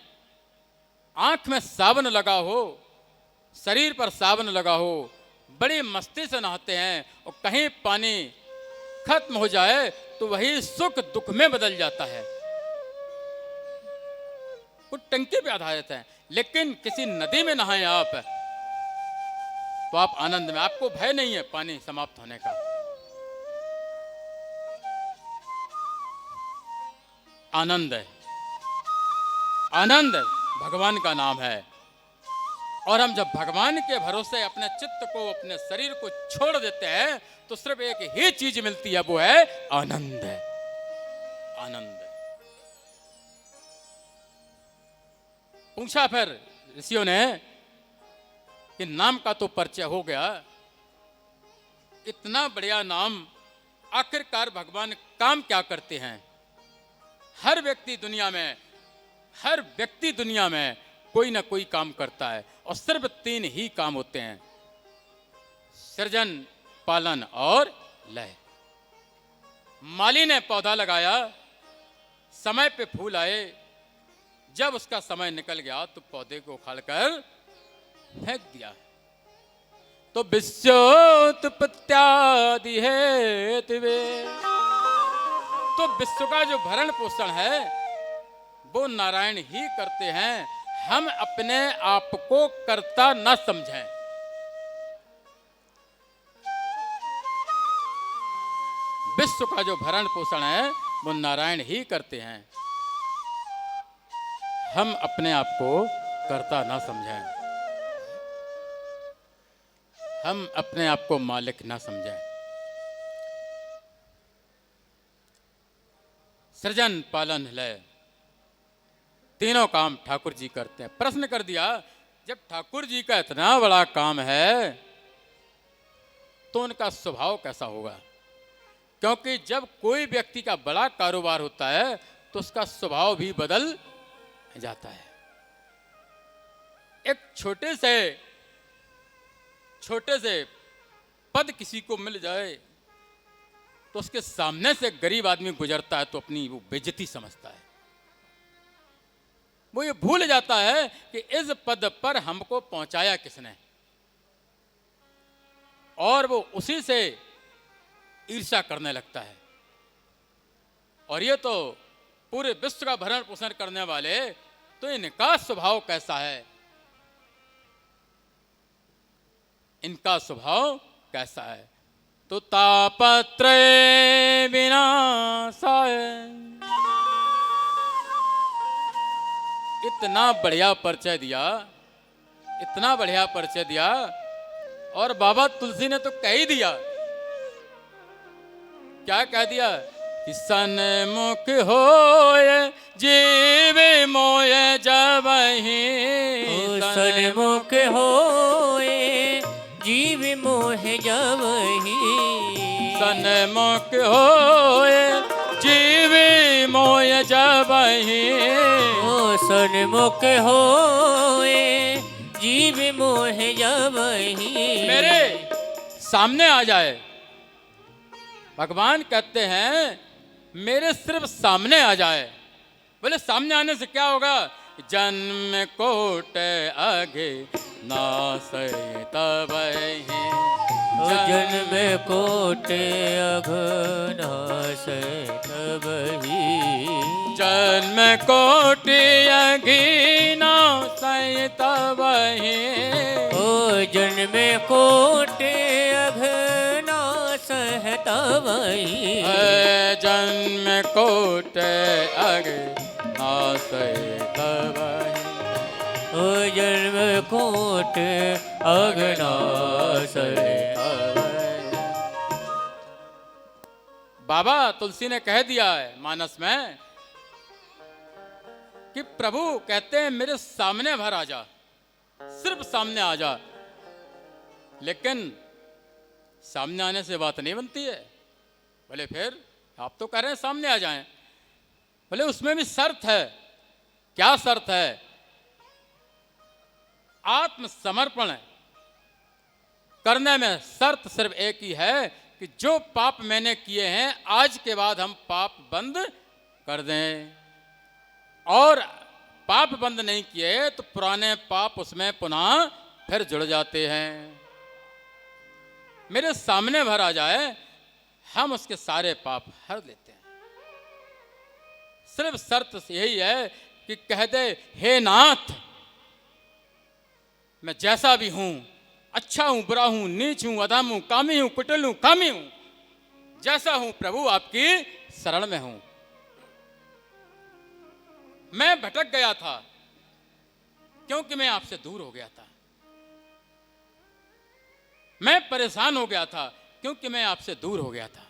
आंख में साबुन लगा हो, शरीर पर साबुन लगा हो, बड़ी मस्ती से नहाते हैं, और कहीं पानी खत्म हो जाए तो वही सुख दुख में बदल जाता है। वो टंकी पे आधारित है। लेकिन किसी नदी में नहाएं आप तो आप आनंद में, आपको भय नहीं है पानी समाप्त होने का। आनंद है, आनंद भगवान का नाम है। और हम जब भगवान के भरोसे अपने चित्त को, अपने शरीर को छोड़ देते हैं तो सिर्फ एक ही चीज मिलती है, वो है आनंद। आनंद। पूछा फिर ऋषियों ने कि नाम का तो परिचय हो गया, इतना बढ़िया नाम, आखिरकार भगवान काम क्या करते हैं? हर व्यक्ति दुनिया में, हर व्यक्ति दुनिया में कोई ना कोई काम करता है, और सिर्फ 3 ही काम होते हैं: सृजन, पालन और लय। माली ने पौधा लगाया, समय पे फूल आए, जब उसका समय निकल गया तो पौधे को उखाड़कर फेंक दिया। तो विश्वोत्पत्त्यादि हेतवे, तो विश्व का जो भरण पोषण है वो नारायण ही करते हैं। हम अपने आप को कर्ता न समझें। विश्व का जो भरण पोषण है वो नारायण ही करते हैं। हम अपने आप को कर्ता ना समझें, हम अपने आप को मालिक ना समझें। सृजन, पालन, लय, तीनों काम ठाकुर जी करते हैं। प्रश्न कर दिया, जब ठाकुर जी का इतना बड़ा काम है तो उनका स्वभाव कैसा होगा? क्योंकि जब कोई व्यक्ति का बड़ा कारोबार होता है तो उसका स्वभाव भी बदल जाता है। एक छोटे से पद किसी को मिल जाए तो उसके सामने से गरीब आदमी गुजरता है तो अपनी वो बेइज्जती समझता है। वो ये भूल जाता है कि इस पद पर हमको पहुंचाया किसने, और वो उसी से ईर्ष्या करने लगता है। और ये तो पूरे विश्व का भरण पोषण करने वाले, तो इनका स्वभाव कैसा है? इनका स्वभाव कैसा है? तो तापत्रय विनाशाय, इतना बढ़िया परिचय दिया, इतना बढ़िया परिचय दिया। और बाबा तुलसी ने तो कह ही दिया, क्या कह दिया कि सन्मुख होए जीव मोय जबहि
सन्मुख होए जीव मोह जबहि
सन्मुख होए जीव मोय जबहि
सन्मुख होए जीव मोह जबहि
मेरे सामने आ जाए। भगवान कहते हैं मेरे सिर्फ सामने आ जाए। बोले सामने आने से क्या होगा? जन्म कोट आगे नासै तबहि
जन्म कोट अघनासै तबहि
जन्म कोट अघनासै तबहि
जन्म कोट अघनासै तबहि
जन्म कोट अघनासै तबहि
जन्म कोट अघनासै
बाबा तुलसी ने कह दिया है मानस में कि प्रभु कहते हैं मेरे सामने भर आ जा, सिर्फ सामने आ जा। लेकिन सामने आने से बात नहीं बनती है। बोले फिर आप तो कह रहे हैं सामने आ जाएं। बोले उसमें भी शर्त है। क्या शर्त है? आत्मसमर्पण करने में शर्त सिर्फ एक ही है कि जो पाप मैंने किए हैं आज के बाद हम पाप बंद कर दें, और पाप बंद नहीं किए तो पुराने पाप उसमें पुनः फिर जुड़ जाते हैं। मेरे सामने भर आ जाए, हम उसके सारे पाप हर लेते हैं। सिर्फ शर्त यही है कि कह दे हे नाथ मैं जैसा भी हूं, अच्छा हूं, बुरा हूं, नीच हूं, अधम हूं, कामी हूं, कुटिल हूं, कामी हूं, जैसा हूं प्रभु आपकी शरण में हूं। मैं भटक गया था क्योंकि मैं आपसे दूर हो गया था। मैं परेशान हो गया था क्योंकि मैं आपसे दूर हो गया था।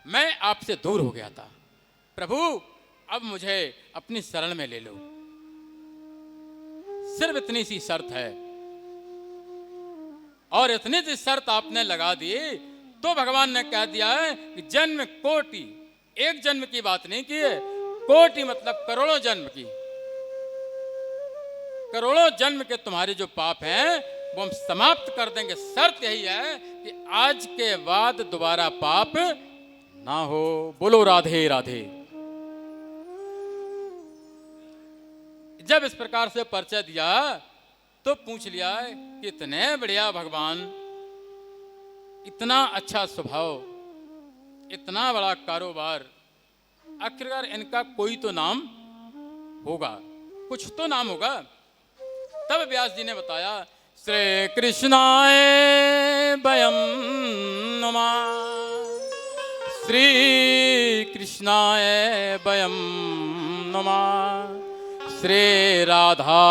मैं आपसे दूर हो गया था। प्रभु अब मुझे अपनी शरण में ले लो। सिर्फ इतनी सी शर्त है, और इतनी सी शर्त आपने लगा दी तो भगवान ने कह दिया है कि जन्म कोटि, एक जन्म की बात नहीं की है, कोटि मतलब करोड़ों जन्म की। करोड़ों जन्म के तुम्हारे जो पाप हैं वो हम समाप्त कर देंगे। शर्त यही है कि आज के बाद दोबारा पाप ना हो। बोलो राधे राधे। जब इस प्रकार से परिचय दिया तो पूछ लिया कि इतने बढ़िया भगवान, इतना अच्छा स्वभाव, इतना बड़ा कारोबार, आखिरकार इनका कोई तो नाम होगा, कुछ तो नाम होगा। तब व्यास जी ने बताया श्री कृष्णाय वयं नमः, श्री कृष्णाय वयं नमः, श्री राधा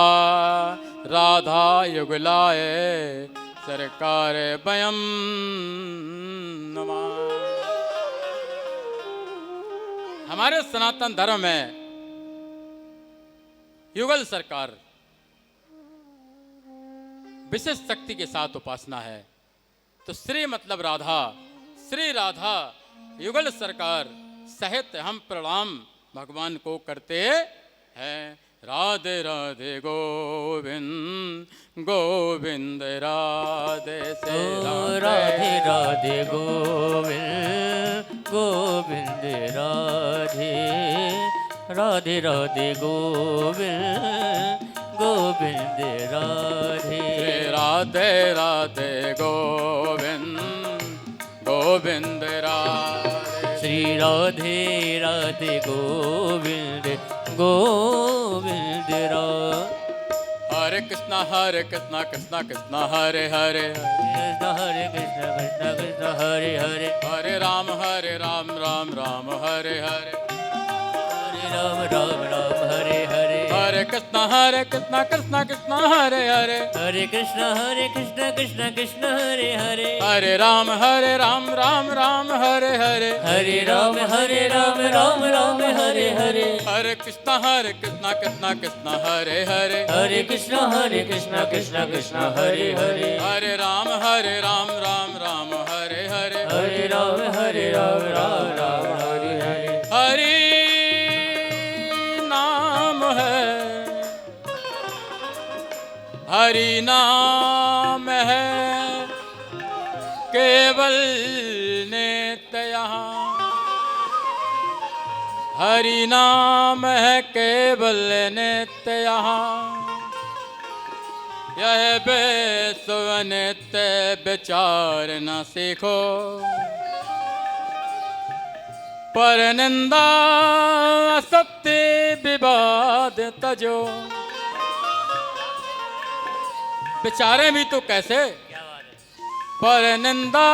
राधा युगलाय सरकार वयं नमः। हमारे सनातन धर्म में युगल सरकार विशेष शक्ति के साथ उपासना है। तो श्री मतलब राधा, श्री राधा युगल सरकार सहित हम प्रणाम भगवान को करते हैं। राधे राधे गोविंद गोविंद राधे से
राधे राधे गोविंद गोविंद राधे राधे राधे गोविंद गोविंद राधे
राधे राधे गोविंद गोविंद राधे
श्री राधे राधे गोविंद गोविंद राधे।
हरे कृष्णा कृष्णा कृष्णा हरे हरे
हरे कृष्ण कृष्ण कृष्ण हरे हरे
हरे राम राम राम हरे हरे
हरे राम राम राम हरे हरे
हरे कृष्ण कृष्ण हरे हरे
हरे कृष्ण कृष्ण कृष्ण हरे हरे
हरे राम राम राम हरे हरे
हरे राम राम राम हरे हरे
हरे कृष्ण कृष्ण कृष्ण हरे हरे
हरे कृष्ण कृष्ण कृष्ण हरे हरे
हरे राम राम राम हरे हरे
हरे राम राम राम हरे हरे
हरि नाम है हरि नाम है केवल नित्य यहाँ हरि नाम है केवल नित्य यहाँ यह विश्व नित्य विचार न सीखो पर निंदा सत्य विवाद तजो विचारे भी तो कैसे पर निंदा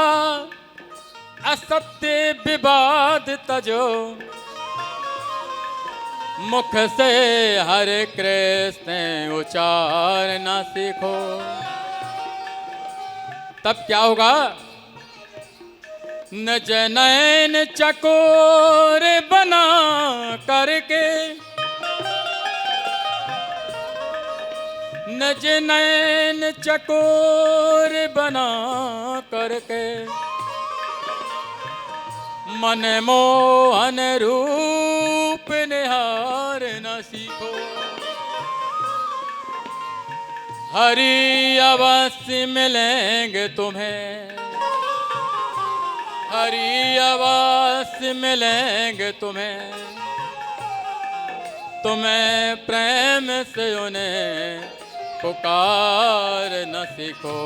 असत्य विवाद तजो मुख से हरे कृष्ण उच्चार न सीखो तब क्या होगा नज नयन चकोर बना करके नज नयन चकोर बना करके मन मोहन रूप निहार न सीखो हरि अवश्य मिलेंगे तुम्हें हरि अवश्य मिलेंगे तुम्हें तुम्हें प्रेम से उन्हें पुकार न सीखो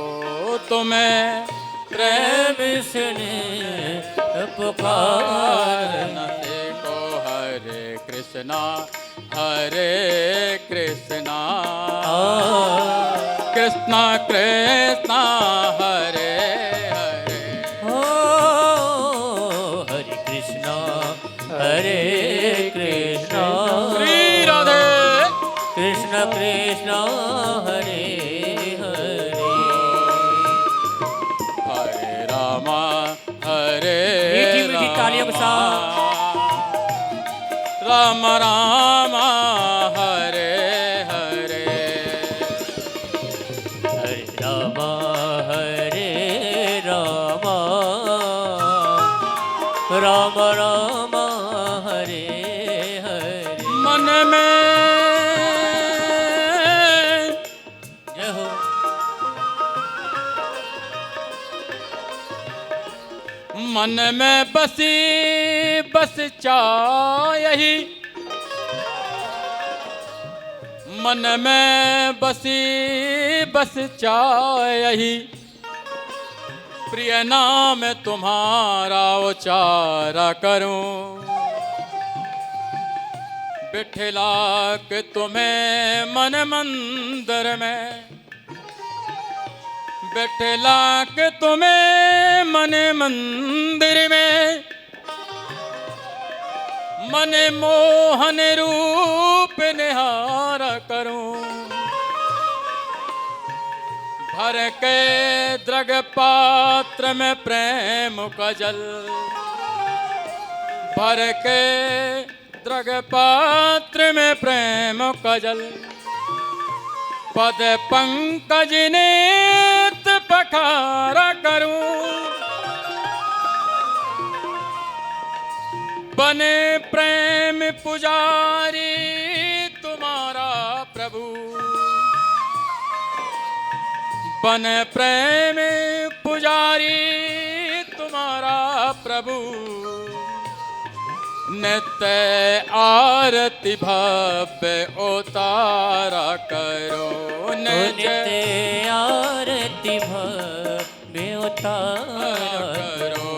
तुम्हें
प्रेम से पुकार
न सीखो हरे कृष्णा कृष्णा कृष्णा हरे हरे
हरे कृष्णा कृष्णा
श्री राधे
कृष्ण कृष्ण हरे हरे
हरे रामा हरे
मीठी मीठी तालियों के साथ
राम राम हरे हरे
हरे राम राम राम हरे हरे
मन में
जय हो
मन में बसी बस चाही मन में बसी बस चाही प्रिय नाम तुम्हारा उचारा करूं बिठला के तुम्हें मन मंदिर में बिठला के तुम्हें मन मंदिर में मन मोहन रूप निहार करूं भर के द्रग पात्र में प्रेम का जल भर के द्रग पात्र में प्रेम का जल पद पंकज नेत पखारा करूं बने प्रेम पुजारी तुम्हारा प्रभु बने प्रेम पुजारी तुम्हारा प्रभु नित्य आरती भव्य उतारा करो
नित्य आरती भव्य उतारा
करो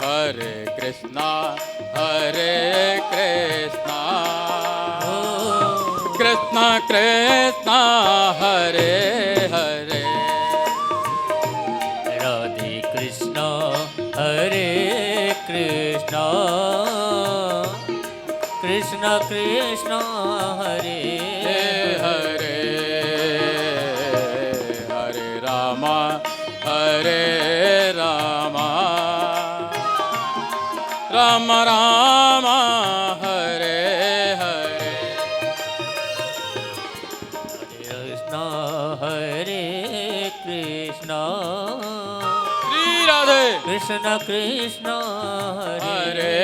हरे कृष्णा कृष्णा कृष्णा हरे हरे
राधे कृष्णा हरे कृष्णा कृष्ण कृष्ण हरे
राम हरे हरे
हरे कृष्णा
श्री राधे
कृष्ण कृष्ण
हरे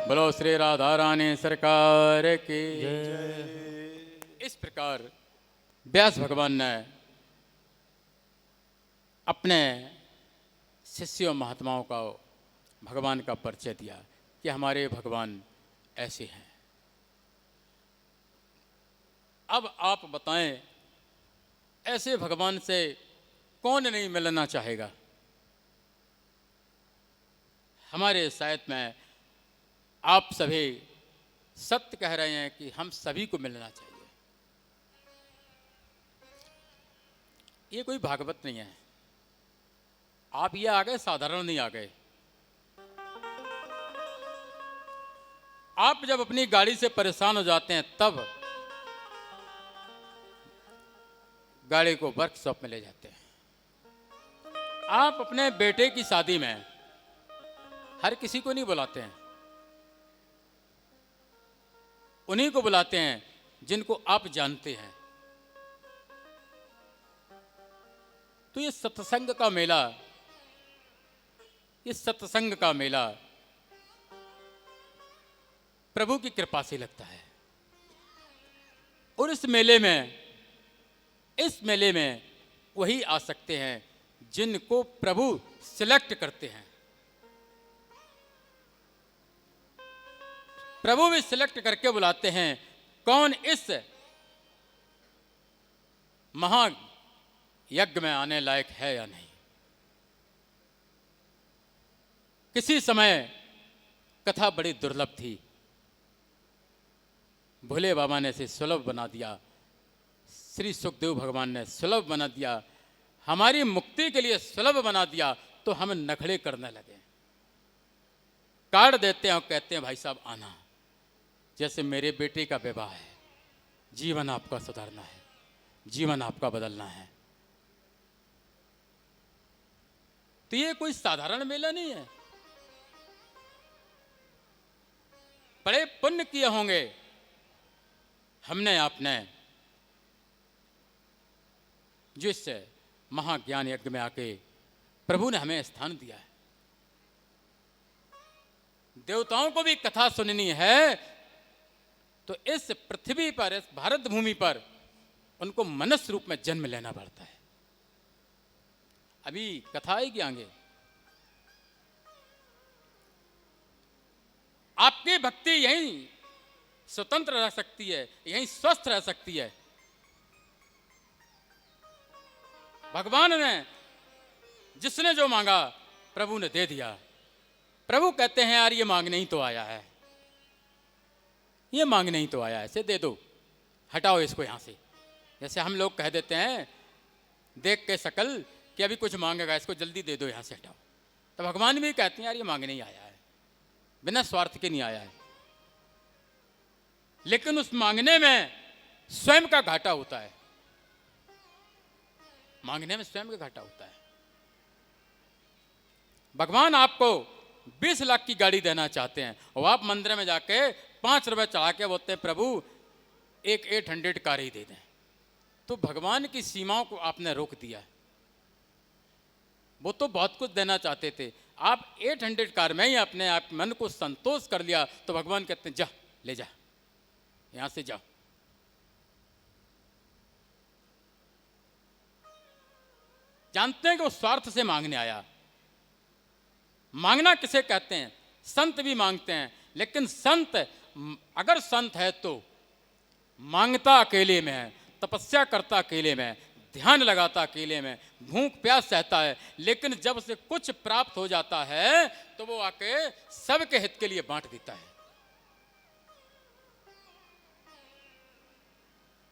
बोलो श्री राधा रानी सरकार की इस प्रकार व्यास भगवान ने अपने शिष्यों महात्माओं का भगवान का परिचय दिया कि हमारे भगवान ऐसे हैं। अब आप बताएं, ऐसे भगवान से कौन नहीं मिलना चाहेगा? हमारे साहित्य में आप सभी सत्य कह रहे हैं कि हम सभी को मिलना चाहिए। ये कोई भागवत नहीं है, आप ये आ गए साधारण नहीं आ गए। आप जब अपनी गाड़ी से परेशान हो जाते हैं तब गाड़ी को वर्कशॉप में ले जाते हैं। आप अपने बेटे की शादी में हर किसी को नहीं बुलाते हैं, उन्हीं को बुलाते हैं जिनको आप जानते हैं। तो ये सत्संग का मेला, ये सत्संग का मेला प्रभु की कृपा से लगता है। और इस मेले में वही आ सकते हैं जिनको प्रभु सिलेक्ट करते हैं। प्रभु भी सिलेक्ट करके बुलाते हैं कौन इस महायज्ञ में आने लायक है या नहीं। किसी समय कथा बड़ी दुर्लभ थी, भोले बाबा ने इसे सुलभ बना दिया, श्री सुखदेव भगवान ने सुलभ बना दिया, हमारी मुक्ति के लिए सुलभ बना दिया। तो हम नखड़े करने लगे, कार्ड देते हैं और कहते हैं भाई साहब आना। जैसे मेरे बेटे का विवाह है, जीवन आपका सुधारना है, जीवन आपका बदलना है। तो ये कोई साधारण मेला नहीं है। बड़े पुण्य किए होंगे हमने आपने जिस महाज्ञान यज्ञ में आके प्रभु ने हमें स्थान दिया है। देवताओं को भी कथा सुननी है तो इस पृथ्वी पर, इस भारत भूमि पर उनको मनुष्य रूप में जन्म लेना पड़ता है। अभी कथा आएगी आगे। आपकी भक्ति यहीं स्वतंत्र रह सकती है, यहीं स्वस्थ रह सकती है। भगवान ने जिसने जो मांगा प्रभु ने दे दिया। प्रभु कहते हैं यार ये मांगने ही तो आया है, ये मांगने ही तो आया है, इसे दे दो, हटाओ इसको यहां से। जैसे हम लोग कह देते हैं देख के शकल कि अभी कुछ मांगेगा, इसको जल्दी दे दो, यहां से हटाओ। तो भगवान भी कहते हैं यार ये मांगने ही आया है, बिना स्वार्थ के नहीं आया है। लेकिन उस मांगने में स्वयं का घाटा होता है, मांगने में स्वयं का घाटा होता है। भगवान आपको 20 लाख की गाड़ी देना चाहते हैं और आप मंदिर में जाके 5 रुपए चढ़ा के बोलते हैं प्रभु एक 800 कार ही दे दें। तो भगवान की सीमाओं को आपने रोक दिया। वो तो बहुत कुछ देना चाहते थे, आप 800 कार में ही अपने आप मन को संतोष कर लिया। तो भगवान कहते हैं जा ले जा, यहां से जा। जानते हैं कि वो स्वार्थ से मांगने आया। मांगना किसे कहते हैं? संत भी मांगते हैं, लेकिन संत अगर संत है तो मांगता अकेले में है, तपस्या करता अकेले में, ध्यान लगाता अकेले में, भूख प्यास सहता है। लेकिन जब से कुछ प्राप्त हो जाता है तो वो आके सबके हित के लिए बांट देता है।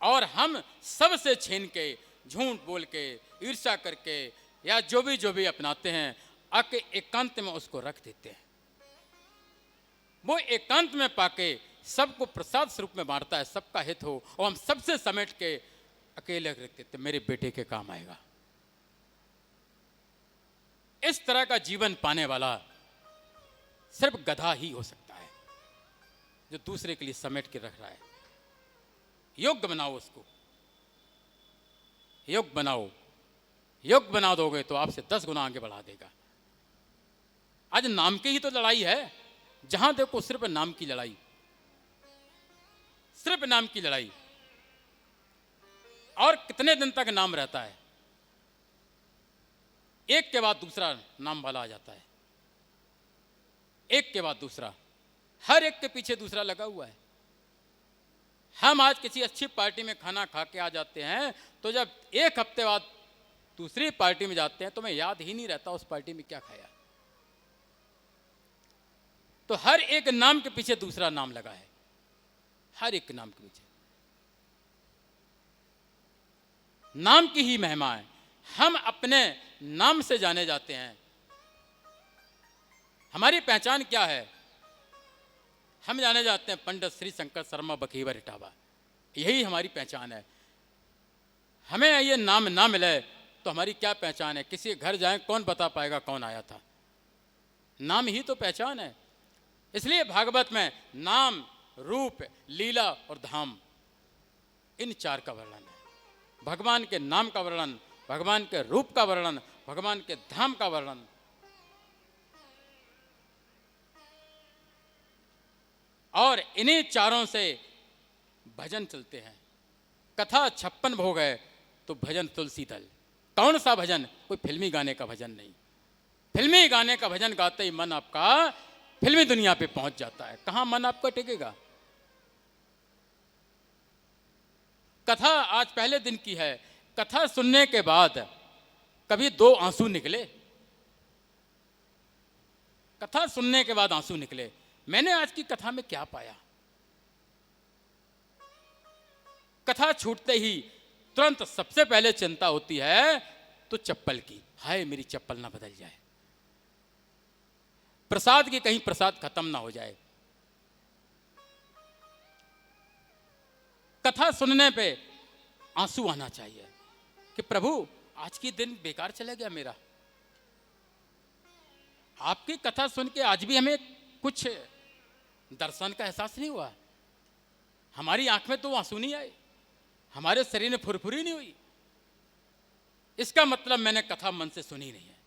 और हम सबसे छीन के, झूठ बोल के, ईर्ष्या करके या जो भी अपनाते हैं, आके एकांत में उसको रख देते हैं। वो एकांत में पाके सबको प्रसाद स्वरूप में बांटता है, सबका हित हो, और हम सबसे समेट के अकेले रख देते, मेरे बेटे के काम आएगा। इस तरह का जीवन पाने वाला सिर्फ गधा ही हो सकता है, जो दूसरे के लिए समेट के रख रहा है। योग्य बनाओ उसको, योग्य बनाओ। योग्य बना दोगे तो आपसे 10 गुना आगे बढ़ा देगा। आज नाम की ही तो लड़ाई है, जहां देखो सिर्फ नाम की लड़ाई, सिर्फ नाम की लड़ाई। और कितने दिन तक नाम रहता है? एक के बाद दूसरा नाम वाला आ जाता है, एक के बाद दूसरा, हर एक के पीछे दूसरा लगा हुआ है। हम आज किसी अच्छी पार्टी में खाना खा के आ जाते हैं, तो जब एक हफ्ते बाद दूसरी पार्टी में जाते हैं तो हमें याद ही नहीं रहता उस पार्टी में क्या खाया। तो हर एक नाम के पीछे दूसरा नाम लगा है, हर एक नाम के पीछे। नाम की ही महिमा है। हम अपने नाम से जाने जाते हैं। हमारी पहचान क्या है? हम जाने जाते हैं पंडित श्री शंकर शर्मा बखीवर इटावा, यही हमारी पहचान है। हमें ये नाम ना मिले तो हमारी क्या पहचान है? किसी घर जाएं, कौन बता पाएगा कौन आया था? नाम ही तो पहचान है। इसलिए भागवत में नाम, रूप, लीला और धाम, इन 4 का वर्णन है। भगवान के नाम का वर्णन, भगवान के रूप का वर्णन, भगवान के धाम का वर्णन। और इन्हीं 4 से भजन चलते हैं। कथा 56 भोग है तो भजन तुलसी दल। कौन सा भजन? कोई फिल्मी गाने का भजन नहीं। फिल्मी गाने का भजन गाते ही मन आपका फिल्मी दुनिया पे पहुंच जाता है। कहां मन आपका टिकेगा? कथा आज पहले दिन की है। कथा सुनने के बाद कभी 2 आंसू निकले? कथा सुनने के बाद आंसू निकले। मैंने आज की कथा में क्या पाया? कथा छूटते ही तुरंत सबसे पहले चिंता होती है तो चप्पल की। हाय मेरी चप्पल ना बदल जाए, प्रसाद की कहीं प्रसाद खत्म ना हो जाए। कथा सुनने पे आंसू आना चाहिए कि प्रभु आज की दिन बेकार चला गया मेरा। आपकी कथा सुन के आज भी हमें कुछ दर्शन का एहसास नहीं हुआ। हमारी आंख में तो आंसू नहीं आए, हमारे शरीर में फुरफुरी नहीं हुई। इसका मतलब मैंने कथा मन से सुनी नहीं है।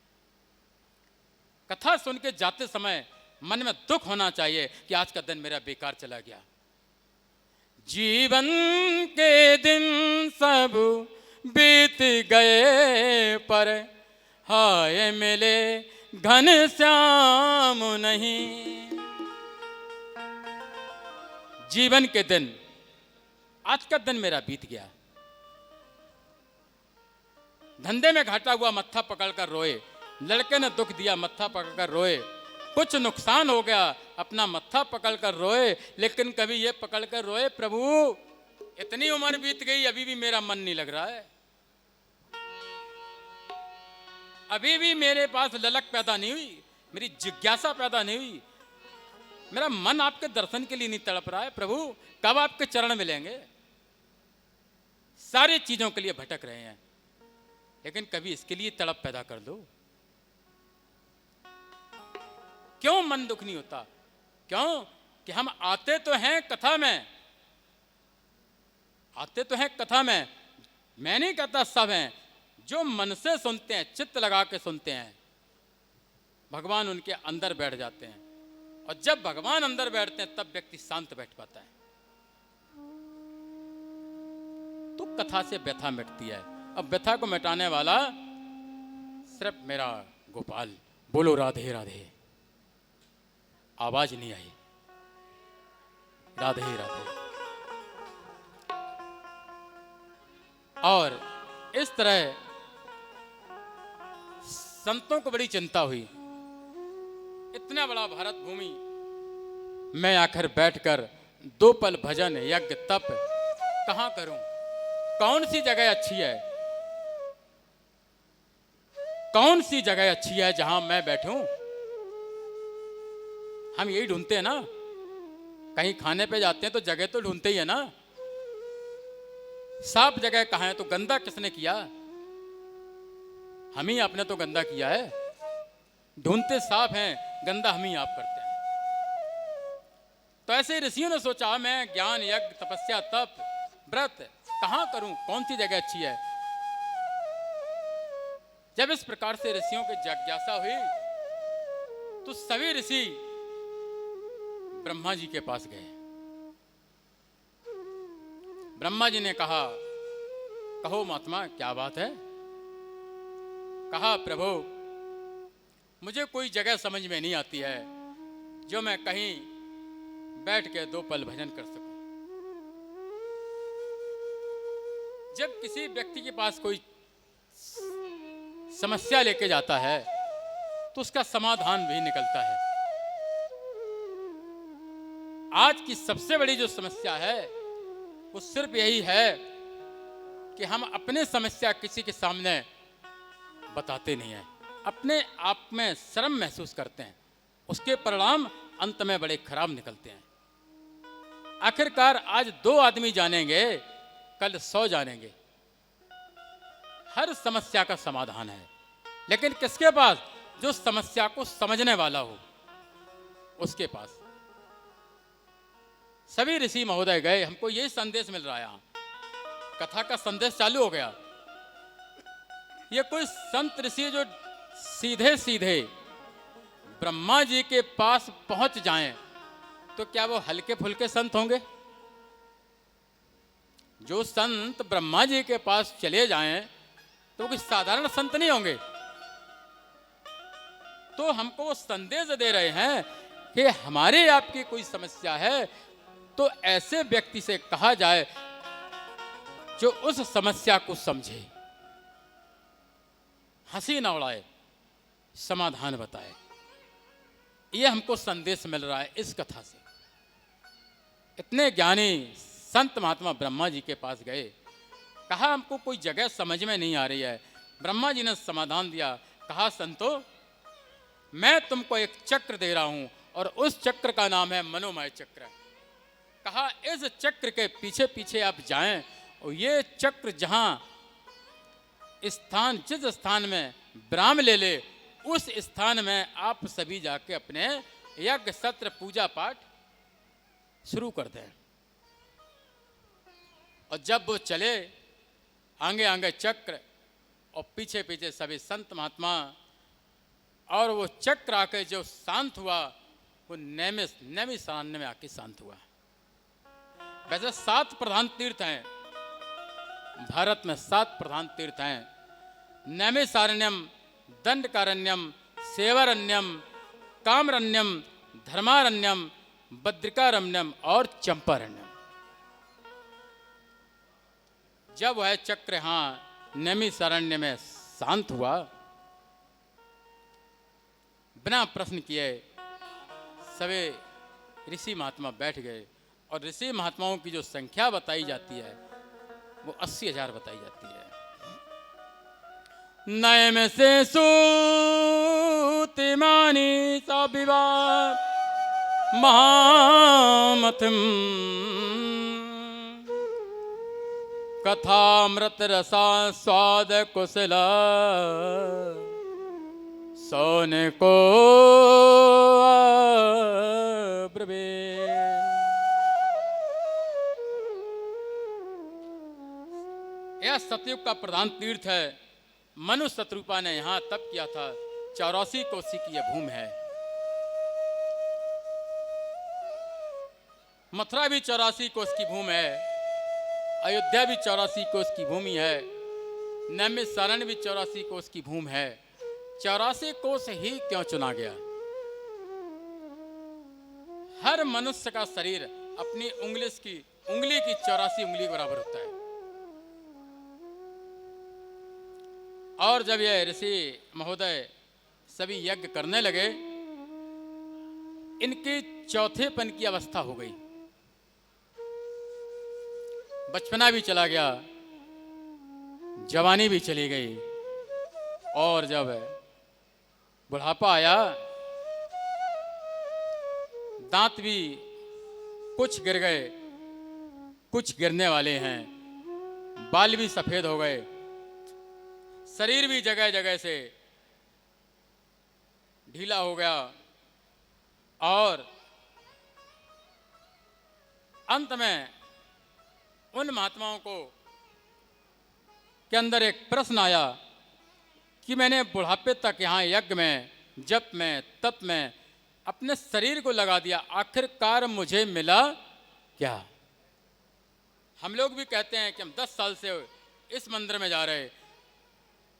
कथा सुन के जाते समय मन में दुख होना चाहिए कि आज का दिन मेरा बेकार चला गया। जीवन के दिन सब बीत गए पर हाय मिले घन श्याम नहीं। जीवन के दिन, आज का दिन मेरा बीत गया। धंधे में घाटा हुआ मत्था पकड़कर रोए, लड़के ने दुख दिया मत्था पकड़कर रोए, कुछ नुकसान हो गया अपना मत्था पकड़कर रोए, लेकिन कभी ये पकड़कर रोए प्रभु इतनी उम्र बीत गई अभी भी मेरा मन नहीं लग रहा है, अभी भी मेरे पास ललक पैदा नहीं हुई, मेरी जिज्ञासा पैदा नहीं हुई, मेरा मन आपके दर्शन के लिए नहीं तड़प रहा है। प्रभु कब आपके चरण मिलेंगे? सारी चीजों के लिए भटक रहे हैं, लेकिन कभी इसके लिए तड़प पैदा कर दो। क्यों मन दुख नहीं होता? क्यों कि हम आते तो हैं कथा में, आते तो हैं कथा में। मैं नहीं कहता सब हैं, जो मन से सुनते हैं, चित्त लगा के सुनते हैं, भगवान उनके अंदर बैठ जाते हैं। और जब भगवान अंदर बैठते हैं तब व्यक्ति शांत बैठ पाता है। तो कथा से व्यथा मिटती है। अब व्यथा को मिटाने वाला सिर्फ मेरा गोपाल। बोलो राधे राधे। आवाज नहीं आई। राधे राधे। और इस तरह संतों को बड़ी चिंता हुई। इतना बड़ा भारत भूमि मैं आकर बैठकर 2 पल भजन यज्ञ तप कहां करूं? कौन सी जगह अच्छी है? कौन सी जगह अच्छी है जहां मैं बैठूं? हम यही ढूंढते हैं ना, कहीं खाने पे जाते हैं तो जगह तो ढूंढते ही है ना। साफ जगह कहां है? तो गंदा किसने किया? हम ही, आपने तो गंदा किया है। ढूंढते साफ हैं, गंदा हम ही आप करते हैं। तो ऐसे ऋषियों ने सोचा, मैं ज्ञान यज्ञ तपस्या तप व्रत कहाँ करूं, कौन सी जगह अच्छी है। जब इस प्रकार से ऋषियों की जिज्ञासा हुई तो सभी ऋषि ब्रह्मा जी के पास गए। ब्रह्मा जी ने कहा, कहो महात्मा क्या बात है। कहा, प्रभु मुझे कोई जगह समझ में नहीं आती है जो मैं कहीं बैठ के 2 पल भजन कर सकूं। जब किसी व्यक्ति के पास कोई समस्या लेके जाता है तो उसका समाधान भी निकलता है। आज की सबसे बड़ी जो समस्या है वो सिर्फ यही है कि हम अपने समस्या किसी के सामने बताते नहीं हैं, अपने आप में शर्म महसूस करते हैं। उसके परिणाम अंत में बड़े खराब निकलते हैं। आखिरकार आज 2 आदमी जानेंगे, कल 100 जानेंगे। हर समस्या का समाधान है, लेकिन किसके पास? जो समस्या को समझने वाला हो, उसके पास। सभी ऋषि महोदय गए, हमको यही संदेश मिल रहा है। यहाँ कथा का संदेश चालू हो गया। ये कोई संत ऋषि जो सीधे सीधे ब्रह्मा जी के पास पहुंच जाएं तो क्या वो हल्के फुल्के संत होंगे? जो संत ब्रह्मा जी के पास चले जाएं तो कोई साधारण संत नहीं होंगे। तो हमको वो संदेश दे रहे हैं कि हमारे आपकी कोई समस्या है तो ऐसे व्यक्ति से कहा जाए जो उस समस्या को समझे, हंसी ना उड़ाए, समाधान बताए। ये हमको संदेश मिल रहा है इस कथा से। इतने ज्ञानी संत महात्मा ब्रह्मा जी के पास गए, कहा हमको कोई जगह समझ में नहीं आ रही है। ब्रह्मा जी ने समाधान दिया। कहा, संतो मैं तुमको एक चक्र दे रहा हूं और उस चक्र का नाम है मनोमय चक्र। कहा, इस चक्र के पीछे पीछे आप जाएं और ये चक्र जहां स्थान, जिस स्थान में विराम ले ले, उस स्थान में आप सभी जाके अपने यज्ञ सत्र पूजा पाठ शुरू कर दें। और जब वो चले, आगे आगे चक्र और पीछे पीछे सभी संत महात्मा, और वो चक्र आके जो शांत हुआ वो नैमिषारण्य में आके शांत हुआ। वैसे 7 प्रधान तीर्थ हैं भारत में, 7 प्रधान तीर्थ हैं। नैमिषारण्यम, दंडकारण्यम, सेवारण्यम, कामरण्यम, धर्मारण्यम, बद्रिकारण्यम और चंपारण्यम। जब वह चक्र यहाँ नैमिषारण्य में शांत हुआ, बिना प्रश्न किए सभी ऋषि महात्मा बैठ गए। और ऋषि महात्माओं की जो संख्या बताई जाती है वो 80,000 बताई जाती है। नयम से सूतिमानी सा विवाह महामथिम कथामृत रसा स्वाद कुशला सोने को ब्रवे। यह सतयुग का प्रधान तीर्थ है। मनु शत्रुपा ने यहां तप किया था। 84 कोसी की यह भूमि है। मथुरा भी 84 कोस की भूमि है। अयोध्या भी 84 कोस की भूमि है। नैमिषारण्य भी 84 कोस की भूमि है। 84 कोस ही क्यों चुना गया? हर मनुष्य का शरीर अपनी उंगली की 84 उंगली के बराबर होता है। और जब यह ऋषि महोदय सभी यज्ञ करने लगे, इनकी चौथेपन की अवस्था हो गई। बचपना भी चला गया, जवानी भी चली गई, और जब बुढ़ापा आया, दांत भी कुछ गिर गए, कुछ गिरने वाले हैं, बाल भी सफेद हो गए, शरीर भी जगह जगह से ढीला हो गया और अंत में उन महात्माओं को के अंदर एक प्रश्न आया कि मैंने बुढ़ापे तक यहाँ यज्ञ में, जप में, तप में अपने शरीर को लगा दिया, आखिरकार मुझे मिला क्या? हम लोग भी कहते हैं कि हम 10 साल से इस मंदिर में जा रहे,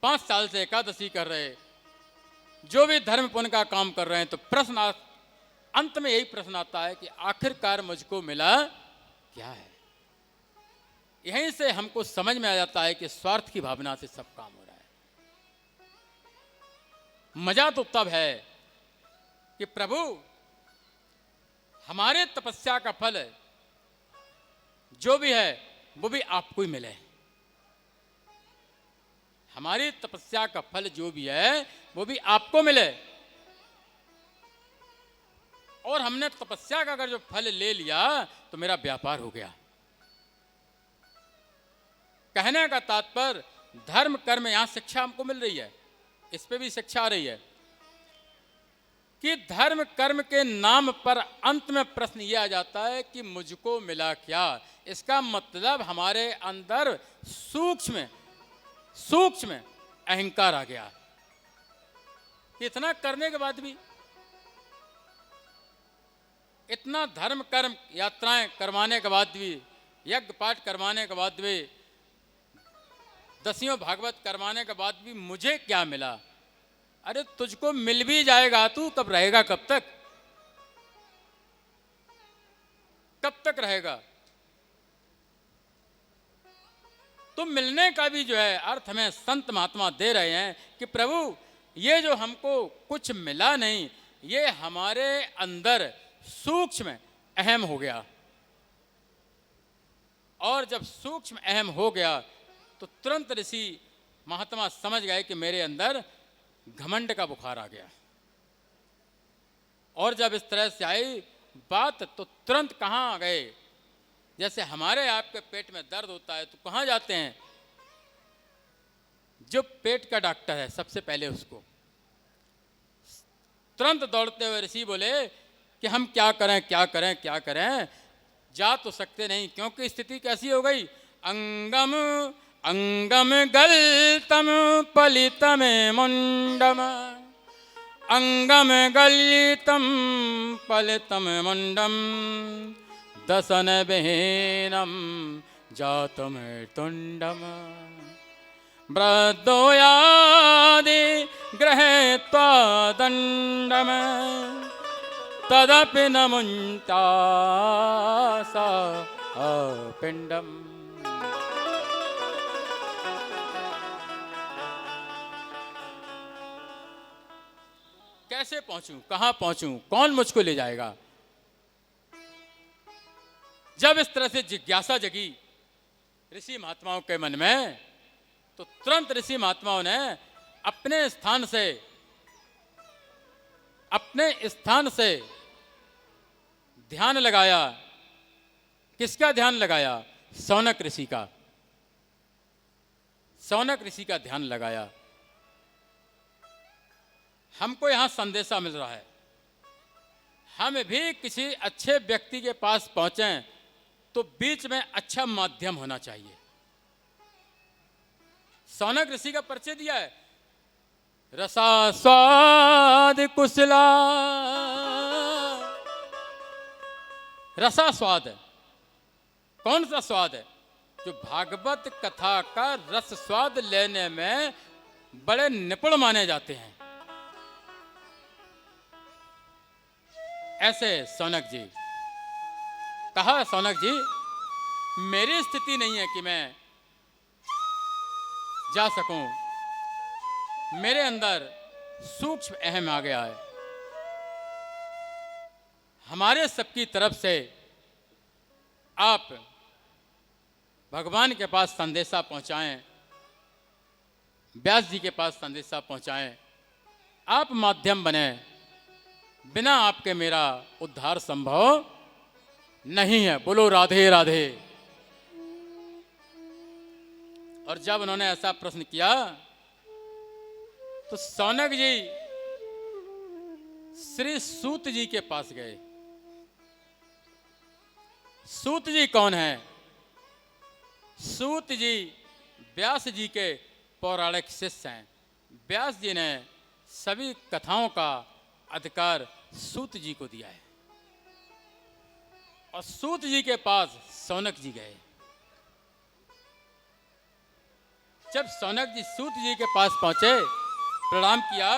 5 साल से एकादशी कर रहे, जो भी धर्म पुण्य का काम कर रहे हैं, तो प्रश्न अंत में यही प्रश्न आता है कि आखिरकार मुझको मिला क्या है? यहीं से हमको समझ में आ जाता है कि स्वार्थ की भावना से सब काम हो रहा है। मजा तो तब है कि प्रभु हमारे तपस्या का फल जो भी है वो भी आपको ही मिले। हमारी तपस्या का फल जो भी है वो भी आपको मिले। और हमने तपस्या का अगर जो फल ले लिया तो मेरा व्यापार हो गया। कहने का तात्पर्य धर्म कर्म, यहां शिक्षा हमको मिल रही है, इस पे भी शिक्षा आ रही है कि धर्म कर्म के नाम पर अंत में प्रश्न यह आ जाता है कि मुझको मिला क्या। इसका मतलब हमारे अंदर सूक्ष्म अहंकार आ गया। इतना करने के बाद भी, इतना धर्म कर्म यात्राएं करवाने के बाद भी, यज्ञ पाठ करवाने के बाद भी, दसियों भागवत करवाने के बाद भी मुझे क्या मिला? अरे तुझको मिल भी जाएगा, तू कब रहेगा? कब तक? कब तक रहेगा? तो मिलने का भी जो है अर्थ हमें संत महात्मा दे रहे हैं कि प्रभु ये जो हमको कुछ मिला नहीं, ये हमारे अंदर सूक्ष्म अहम हो गया। और जब सूक्ष्म अहम हो गया तो तुरंत ऋषि महात्मा समझ गए कि मेरे अंदर घमंड का बुखार आ गया। और जब इस तरह से आई बात तो तुरंत कहाँ आ गए? जैसे हमारे आपके पेट में दर्द होता है तो कहाँ जाते हैं? जो पेट का डॉक्टर है सबसे पहले उसको। तुरंत दौड़ते हुए ऋषि बोले कि हम क्या करें क्या करें क्या करें, जा तो सकते नहीं क्योंकि स्थिति कैसी हो गई। अंगम अंगम गलतम पलितम मुंडम, अंगम गलितम पलितम मुंडम, दसन बेहनम जातम तुंडम, ब्रदोयादि गृहीत्वा दंडम, तदपि न मुञ्चासा पिंडम। कैसे पहुंचूं, कहां पहुंचूं, कौन मुझको ले जाएगा? जब इस तरह से जिज्ञासा जगी ऋषि महात्माओं के मन में तो तुरंत ऋषि महात्माओं ने अपने स्थान से ध्यान लगाया। किसका ध्यान लगाया? सौनक ऋषि का। सौनक ऋषि का ध्यान लगाया। हमको यहां संदेशा मिल रहा है, हम भी किसी अच्छे व्यक्ति के पास पहुंचें तो बीच में अच्छा माध्यम होना चाहिए। सौनक ऋषि का परिचय दिया है, रसा स्वाद कुशला। रसा स्वाद है, कौन सा स्वाद है? जो भागवत कथा का रस स्वाद लेने में बड़े निपुण माने जाते हैं। ऐसे सौनक जी कहा, सौनक जी मेरी स्थिति नहीं है कि मैं जा सकूं, मेरे अंदर सूक्ष्म अहम आ गया है। हमारे सबकी तरफ से आप भगवान के पास संदेशा पहुंचाएं, व्यास जी के पास संदेशा पहुंचाएं, आप माध्यम बने। बिना आपके मेरा उद्धार संभव नहीं है। बोलो राधे राधे। और जब उन्होंने ऐसा प्रश्न किया तो सौनक जी श्री सूत जी के पास गए। सूत जी कौन है? सूत जी व्यास जी के पौराणिक शिष्य हैं। व्यास जी ने सभी कथाओं का अधिकार सूत जी को दिया है। और सूत जी के पास शौनक जी गए। जब शौनक जी सूत जी के पास पहुंचे, प्रणाम किया,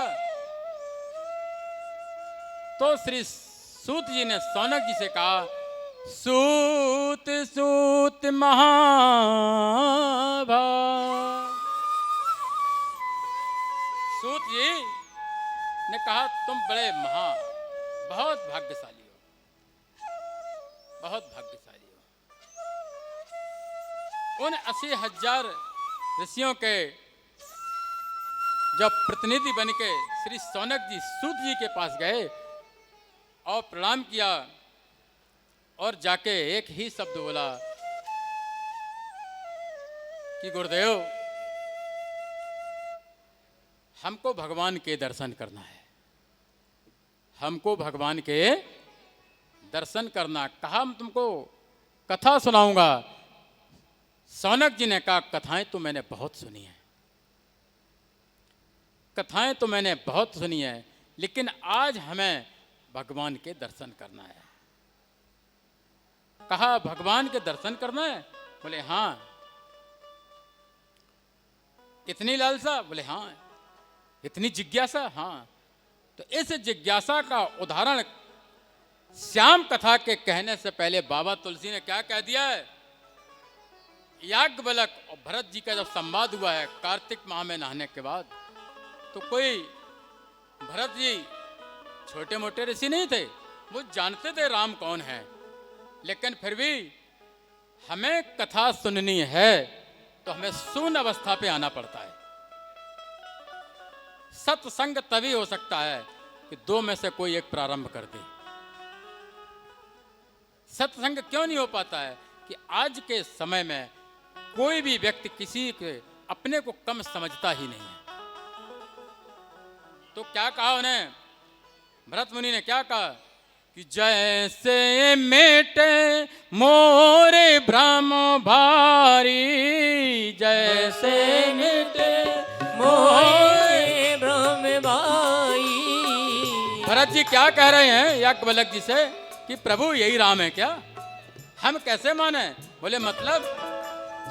तो श्री सूत जी ने शौनक जी से कहा, सूत सूत महाभा। सूत जी ने कहा, तुम बड़े बहुत भाग्यशाली हो, बहुत भाग्यशाली हो। उन 80,000 ऋषियों के जब प्रतिनिधि बन के श्री शौनक जी सूत जी के पास गए और प्रणाम किया और जाके एक ही शब्द बोला कि गुरुदेव, हमको भगवान के दर्शन करना है, हमको भगवान के दर्शन करना। कहा, हम तुमको कथा सुनाऊंगा। शौनक जी ने कहा, कथाएं तो मैंने बहुत सुनी हैं, कथाएं तो मैंने बहुत सुनी है, लेकिन आज हमें भगवान के दर्शन करना है। कहा, भगवान के दर्शन करना है? बोले हाँ। इतनी लालसा? बोले हाँ। इतनी जिज्ञासा? हाँ। तो इस जिज्ञासा का उदाहरण श्याम कथा के कहने से पहले बाबा तुलसी ने क्या कह दिया है? याज्ञवल्क्य और भरत जी का जब संवाद हुआ है कार्तिक माह में नहाने के बाद, तो कोई भरत जी छोटे मोटे ऋषि नहीं थे, वो जानते थे राम कौन है, लेकिन फिर भी हमें कथा सुननी है तो हमें शून्य अवस्था पे आना पड़ता है। सत्संग तभी हो सकता है कि दो में से कोई एक प्रारंभ कर दे। सत्संग क्यों नहीं हो पाता है कि आज के समय में कोई भी व्यक्ति किसी के अपने को कम समझता ही नहीं है। तो क्या कहा उन्हें? भरत मुनि ने क्या कहा कि जैसे मेटे मोरे भ्रम भारी, जैसे मेटे
मोरे भ्रम भारी।
भरत जी क्या कह रहे हैं याज्ञवल्क्य जी से कि प्रभु यही राम है क्या? हम कैसे माने? बोले मतलब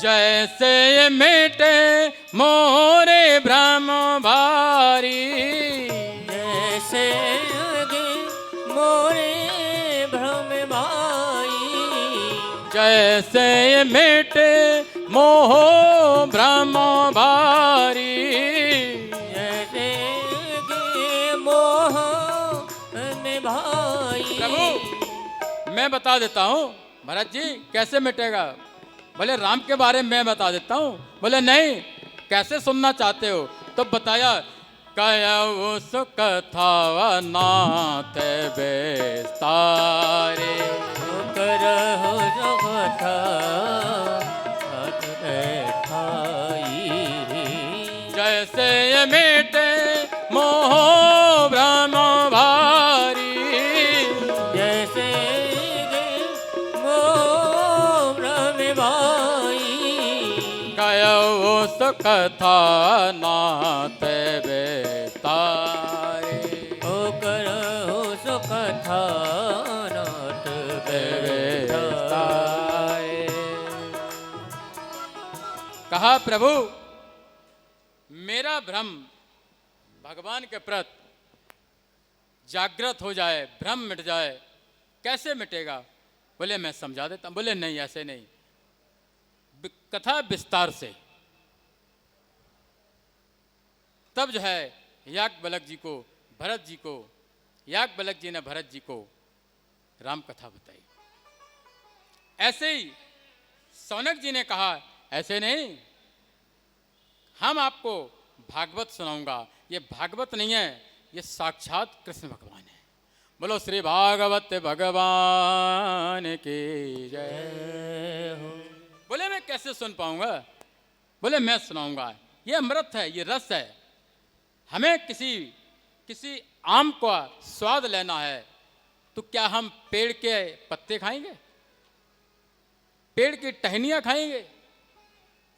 जैसे मेटे मोरे भ्रम भारी,
जैसे मोरे भ्रम भाई।
जैसे मेटे मोह भ्रम भारी,
जैसे मोह में भाई।
प्रभु मैं बता देता हूँ भरत जी कैसे मिटेगा। बोले राम के बारे में मैं बता देता हूँ। बोले नहीं, कैसे सुनना चाहते हो? तो बताया, कया उस कथा नाथ बेस्तारे,
करहु जो कथा नाथ बैठाई।
जैसे ये मेटे मोह भ्रम भारी,
जैसे मोह भ्रम भाई।
कया उस कथा नाथ बेस्तारे,
ओ करहु सो कथा नाथ
बेस्तारे। कहा प्रभु मेरा भ्रम भगवान के प्रति जागृत हो जाए, भ्रम मिट जाए, कैसे मिटेगा? बोले मैं समझा देता हूं। बोले नहीं, ऐसे नहीं, कथा विस्तार से। तब जो है याज्ञवल्क्य जी को, भरत जी को, याज्ञवल्क्य जी ने भरत जी को राम कथा बताई। ऐसे ही शौनक जी ने कहा, ऐसे नहीं, हम आपको भागवत सुनाऊंगा। ये भागवत नहीं है, ये साक्षात कृष्ण भगवान है। बोलो श्री भागवत भगवान की जय हो। बोले मैं कैसे सुन पाऊंगा? बोले मैं सुनाऊंगा। ये अमृत है, ये रस है। हमें किसी आम का स्वाद लेना है तो क्या हम पेड़ के पत्ते खाएंगे, पेड़ की टहनियाँ खाएंगे?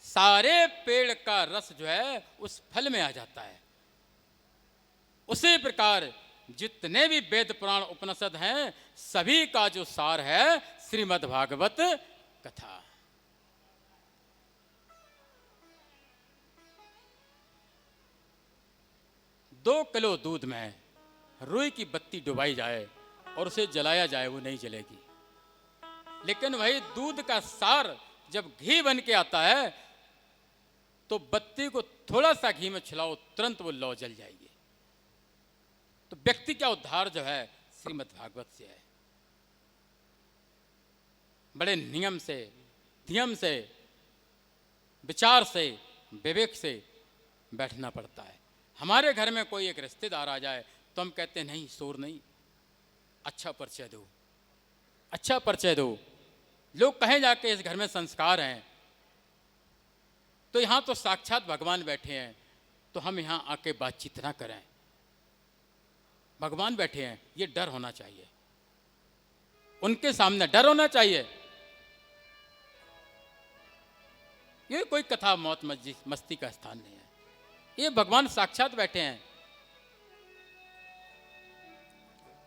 सारे पेड़ का रस जो है उस फल में आ जाता है। उसी प्रकार जितने भी वेद पुराण उपनिषद हैं सभी का जो सार है श्रीमद् भागवत कथा। 2 किलो दूध में रुई की बत्ती डुबाई जाए और उसे जलाया जाए वो नहीं जलेगी, लेकिन वही दूध का सार जब घी बन के आता है तो बत्ती को थोड़ा सा घी में छिलाओ तुरंत वो लौ जल जाएगी। तो व्यक्ति का उद्धार जो है श्रीमद् भागवत से है। बड़े नियम से, ध्यम से, विचार से, विवेक से बैठना पड़ता है। हमारे घर में कोई एक रिश्तेदार आ जाए तो हम कहते हैं नहीं, शोर नहीं, अच्छा परिचय दो, अच्छा परिचय दो। लोग कहें जाके इस घर में संस्कार हैं, तो यहाँ तो साक्षात भगवान बैठे हैं, तो हम यहाँ आके बातचीत ना करें। भगवान बैठे हैं, ये डर होना चाहिए, उनके सामने डर होना चाहिए। ये कोई कथा मौत मस्ती का स्थान नहीं है, ये भगवान साक्षात बैठे हैं।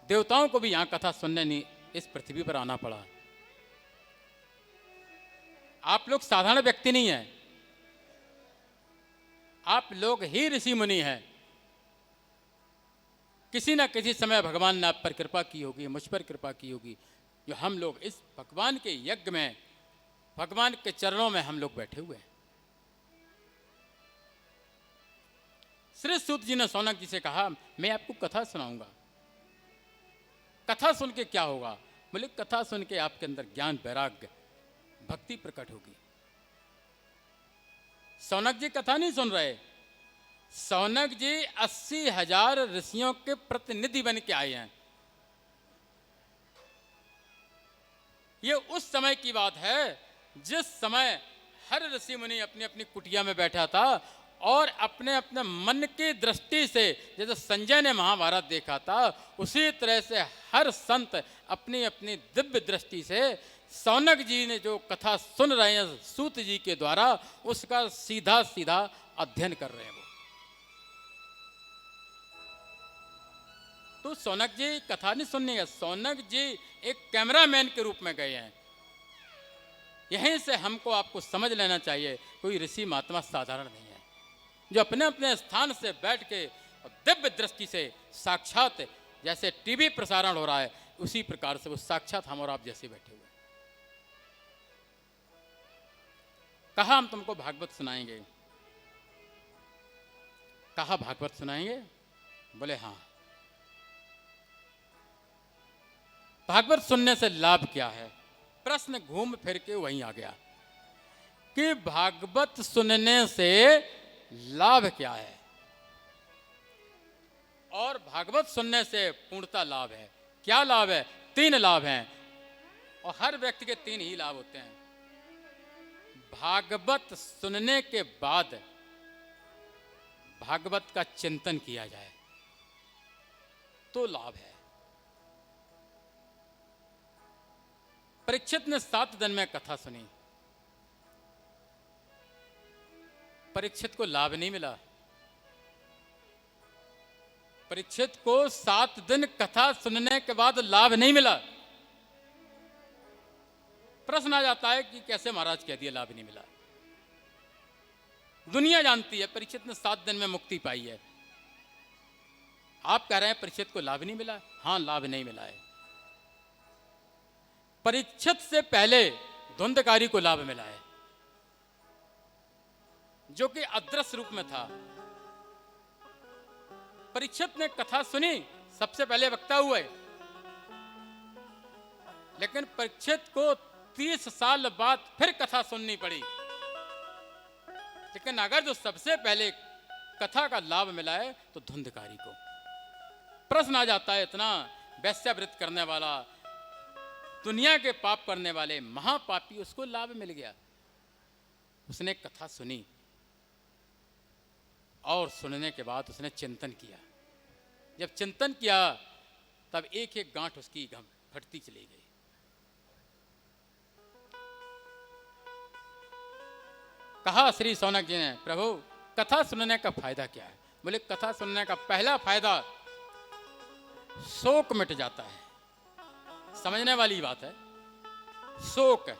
देवताओं को भी यहाँ कथा सुनने नहीं इस पृथ्वी पर आना पड़ा। आप लोग साधारण व्यक्ति नहीं हैं, आप लोग ही ऋषि मुनि हैं। किसी ना किसी समय भगवान ने आप पर कृपा की होगी, मुझ पर कृपा की होगी, जो हम लोग इस भगवान के यज्ञ में, भगवान के चरणों में हम लोग बैठे हुए हैं। श्री सूत जी ने सौनक जी से कहा मैं आपको कथा सुनाऊंगा। कथा सुन के क्या होगा? बोले कथा सुन के आपके अंदर ज्ञान, वैराग्य, भक्ति प्रकट होगी। सौनक जी कथा नहीं सुन रहे, सौनक जी 80,000 ऋषियों के प्रतिनिधि बन के आए हैं। ये उस समय की बात है जिस समय हर ऋषि मुनि अपनी अपनी कुटिया में बैठा था और अपने अपने मन की दृष्टि से, जैसे संजय ने महाभारत देखा था, उसी तरह से हर संत अपनी अपनी दिव्य दृष्टि से सौनक जी ने जो कथा सुन रहे हैं सूत जी के द्वारा, उसका सीधा सीधा अध्ययन कर रहे हैं वो। तो सौनक जी कथा नहीं सुननी है, सौनक जी एक कैमरामैन के रूप में गए हैं। यहीं से हमको आपको समझ लेना चाहिए, कोई ऋषि महात्मा साधारण नहीं है, जो अपने अपने स्थान से बैठ के दिव्य दृष्टि से साक्षात, जैसे टीवी प्रसारण हो रहा है उसी प्रकार से वो साक्षात हम और आप जैसे बैठे हुए। कहा हम तुमको भागवत सुनाएंगे, कहा भागवत सुनाएंगे? बोले हाँ। भागवत सुनने से लाभ क्या है? प्रश्न घूम फिर के वहीं आ गया कि भागवत सुनने से लाभ क्या है। और भागवत सुनने से पूर्णता लाभ है। क्या लाभ है? 3 लाभ हैं, और हर व्यक्ति के 3 ही लाभ होते हैं। भागवत सुनने के बाद भागवत का चिंतन किया जाए तो लाभ है। परीक्षित ने 7 दिन में कथा सुनी, परीक्षित को लाभ नहीं मिला। परीक्षित को 7 दिन कथा सुनने के बाद लाभ नहीं मिला। प्रश्न आ जाता है कि कैसे महाराज कह दिया लाभ नहीं मिला। दुनिया जानती है परीक्षित ने 7 दिन में मुक्ति पाई है। आप कह रहे हैं परीक्षित को लाभ नहीं मिला? हाँ, लाभ नहीं मिला है। परीक्षित से पहले धुंधकारी को लाभ मिला है, जो कि अदृश्य रूप में था। परीक्षित ने कथा सुनी, सबसे पहले वक्ता हुए, लेकिन परीक्षित को 30 साल बाद फिर कथा सुननी पड़ी। लेकिन अगर जो सबसे पहले कथा का लाभ मिला है तो धुंधकारी को। प्रश्न आ जाता है, इतना वैश्यावृत करने वाला, दुनिया के पाप करने वाले महापापी, उसको लाभ मिल गया। उसने कथा सुनी और सुनने के बाद उसने चिंतन किया। जब चिंतन किया तब एक एक गांठ उसकी फटती चली गई। कहा श्री शौनक जी ने, प्रभु कथा सुनने का फायदा क्या है? बोले कथा सुनने का पहला फायदा शोक मिट जाता है। समझने वाली बात है। शोक,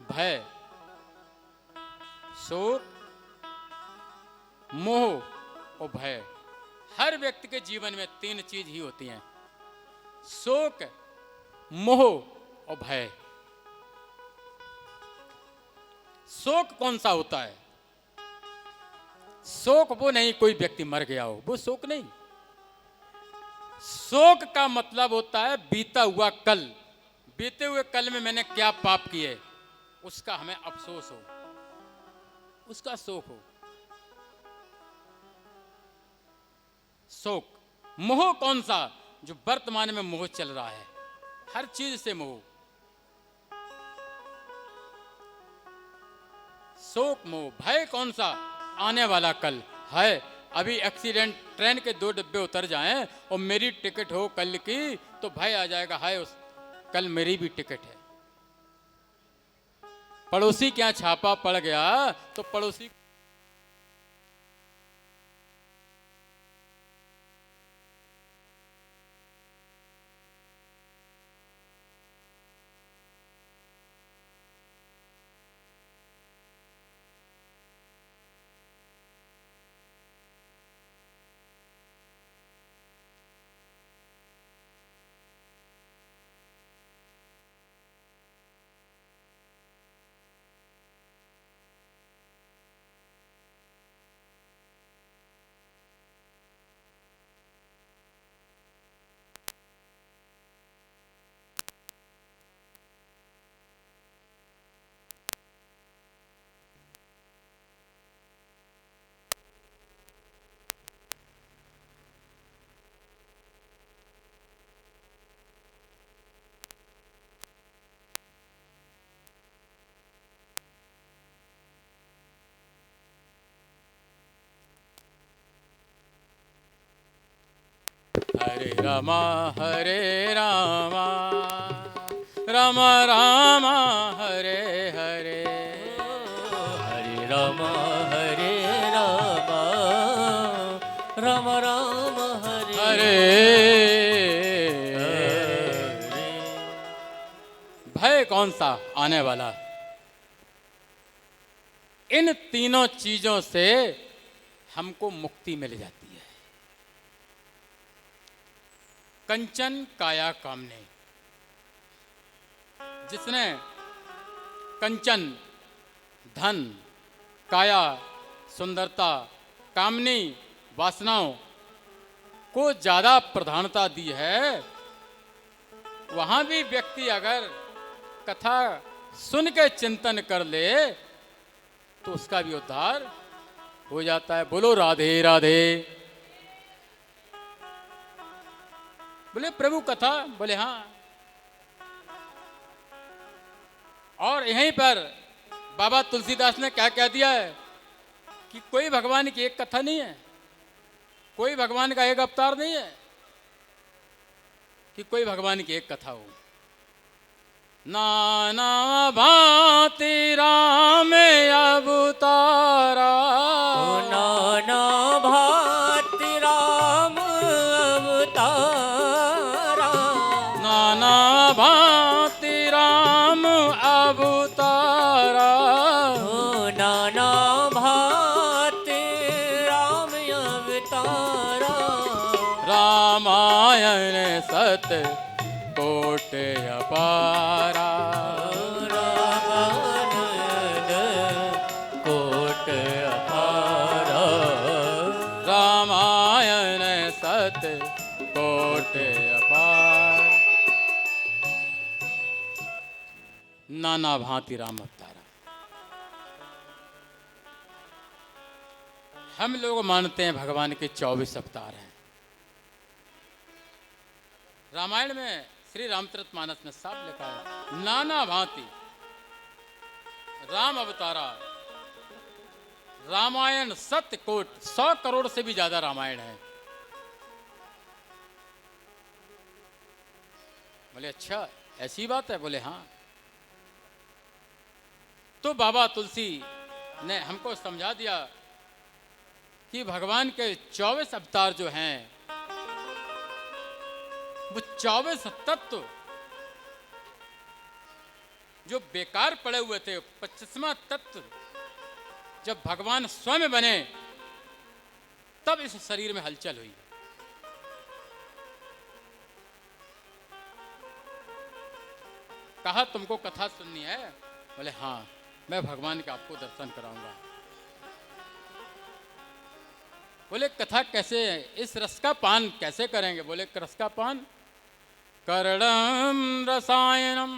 भय, शोक, मोह और भय। हर व्यक्ति के जीवन में 3 चीज ही होती हैं, शोक, मोह और भय। शोक कौन सा होता है? शोक वो नहीं कोई व्यक्ति मर गया हो, वो शोक नहीं। शोक का मतलब होता है बीता हुआ कल, बीते हुए कल में मैंने क्या पाप किए, उसका हमें अफसोस हो, उसका शोक हो। शोक। मोह कौन सा? जो वर्तमान में मोह चल रहा है, हर चीज से मोह। शोक मोह। भय कौन सा? आने वाला कल है। अभी एक्सीडेंट, ट्रेन के 2 डिब्बे उतर जाएं और मेरी टिकट हो कल की, तो भय आ जाएगा, हाय उस कल मेरी भी टिकट है। पड़ोसी क्या छापा पड़ गया तो पड़ोसी हरे रामा राम राम हरे हरे,
हरे राम राम राम हरे
हरे। भय कौन सा? आने वाला। इन तीनों चीजों से हमको मुक्ति मिल जाती है। कंचन काया कामने। जिसने कंचन, धन, काया, सुंदरता, कामनी, वासनाओं को ज्यादा प्रधानता दी है, वहां भी व्यक्ति अगर कथा सुन के चिंतन कर ले तो उसका भी उद्धार हो जाता है। बोलो राधे राधे। बोले प्रभु कथा? बोले हाँ। और यहीं पर बाबा तुलसीदास ने क्या कह दिया है कि कोई भगवान की एक कथा नहीं है, कोई भगवान का एक अवतार नहीं है कि कोई भगवान की एक कथा हो। नाना भांति राम अवतारा,
नाना भांति राम अवतारा,
नाना भांति राम अवतारा,
नाना भांति राम अवतारा।
रामायण सत कोट अपारा,
रामायण कोट अपारा,
रामायण सत कोट अपार। नाना भांति राम अवतारा। हम लोग मानते हैं भगवान के 24 अवतार हैं। रामायण में श्री रामचरितमानस में साफ लिखा है, नाना भांति राम अवतारा। रामायण 7 कोट, 100 करोड़ से भी ज्यादा रामायण है। बोले अच्छा ऐसी बात है? बोले हाँ। तो बाबा तुलसी ने हमको समझा दिया कि भगवान के 24 अवतार जो हैं वो 24 तत्व जो बेकार पड़े हुए थे, 25वां तत्व जब भगवान स्वयं बने तब इस शरीर में हलचल हुई। कहा तुमको कथा सुननी है? बोले हाँ, मैं भगवान के आपको दर्शन कराऊंगा। बोले कथा कैसे, इस रस का पान कैसे करेंगे? बोले रस का पान करणम रसायनम,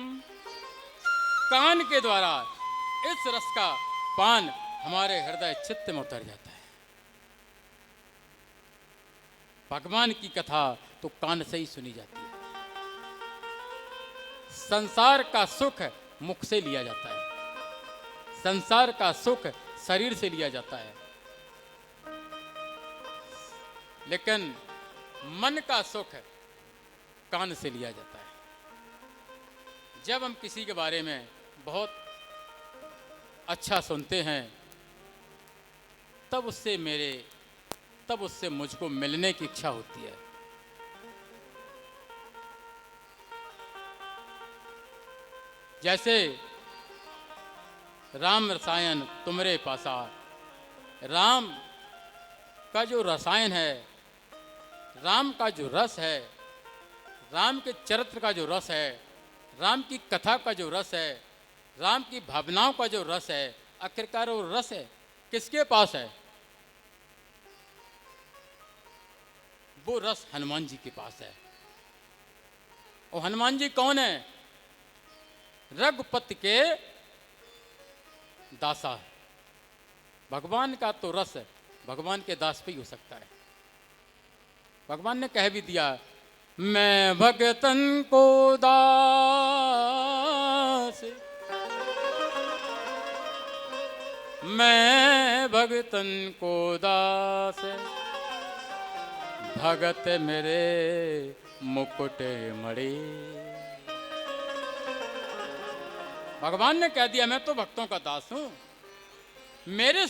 कान के द्वारा इस रस का पान हमारे हृदय चित्त में उतर जाता है। भगवान की कथा तो कान से ही सुनी जाती है। संसार का सुख मुख से लिया जाता है, संसार का सुख शरीर से लिया जाता है, लेकिन मन का सुख कान से लिया जाता है। जब हम किसी के बारे में बहुत अच्छा सुनते हैं तब उससे मुझको मिलने की इच्छा होती है। जैसे राम रसायन तुमरे पासा, राम का जो रसायन है, राम का जो रस है, राम के चरित्र का जो रस है, राम की कथा का जो रस है, राम की भावनाओं का जो रस है, आखिरकार वो रस है किसके पास है? वो रस हनुमान जी के पास है। और हनुमान जी कौन है? रघुपति के दासा। भगवान का तो रस भगवान के दास पे ही हो सकता है। भगवान ने कह भी दिया, मैं भगतन को दास, मैं भगतन को दास, भगत मेरे मुकुट मणि। भगवान ने कह दिया मैं तो भक्तों का दास हूं, मेरे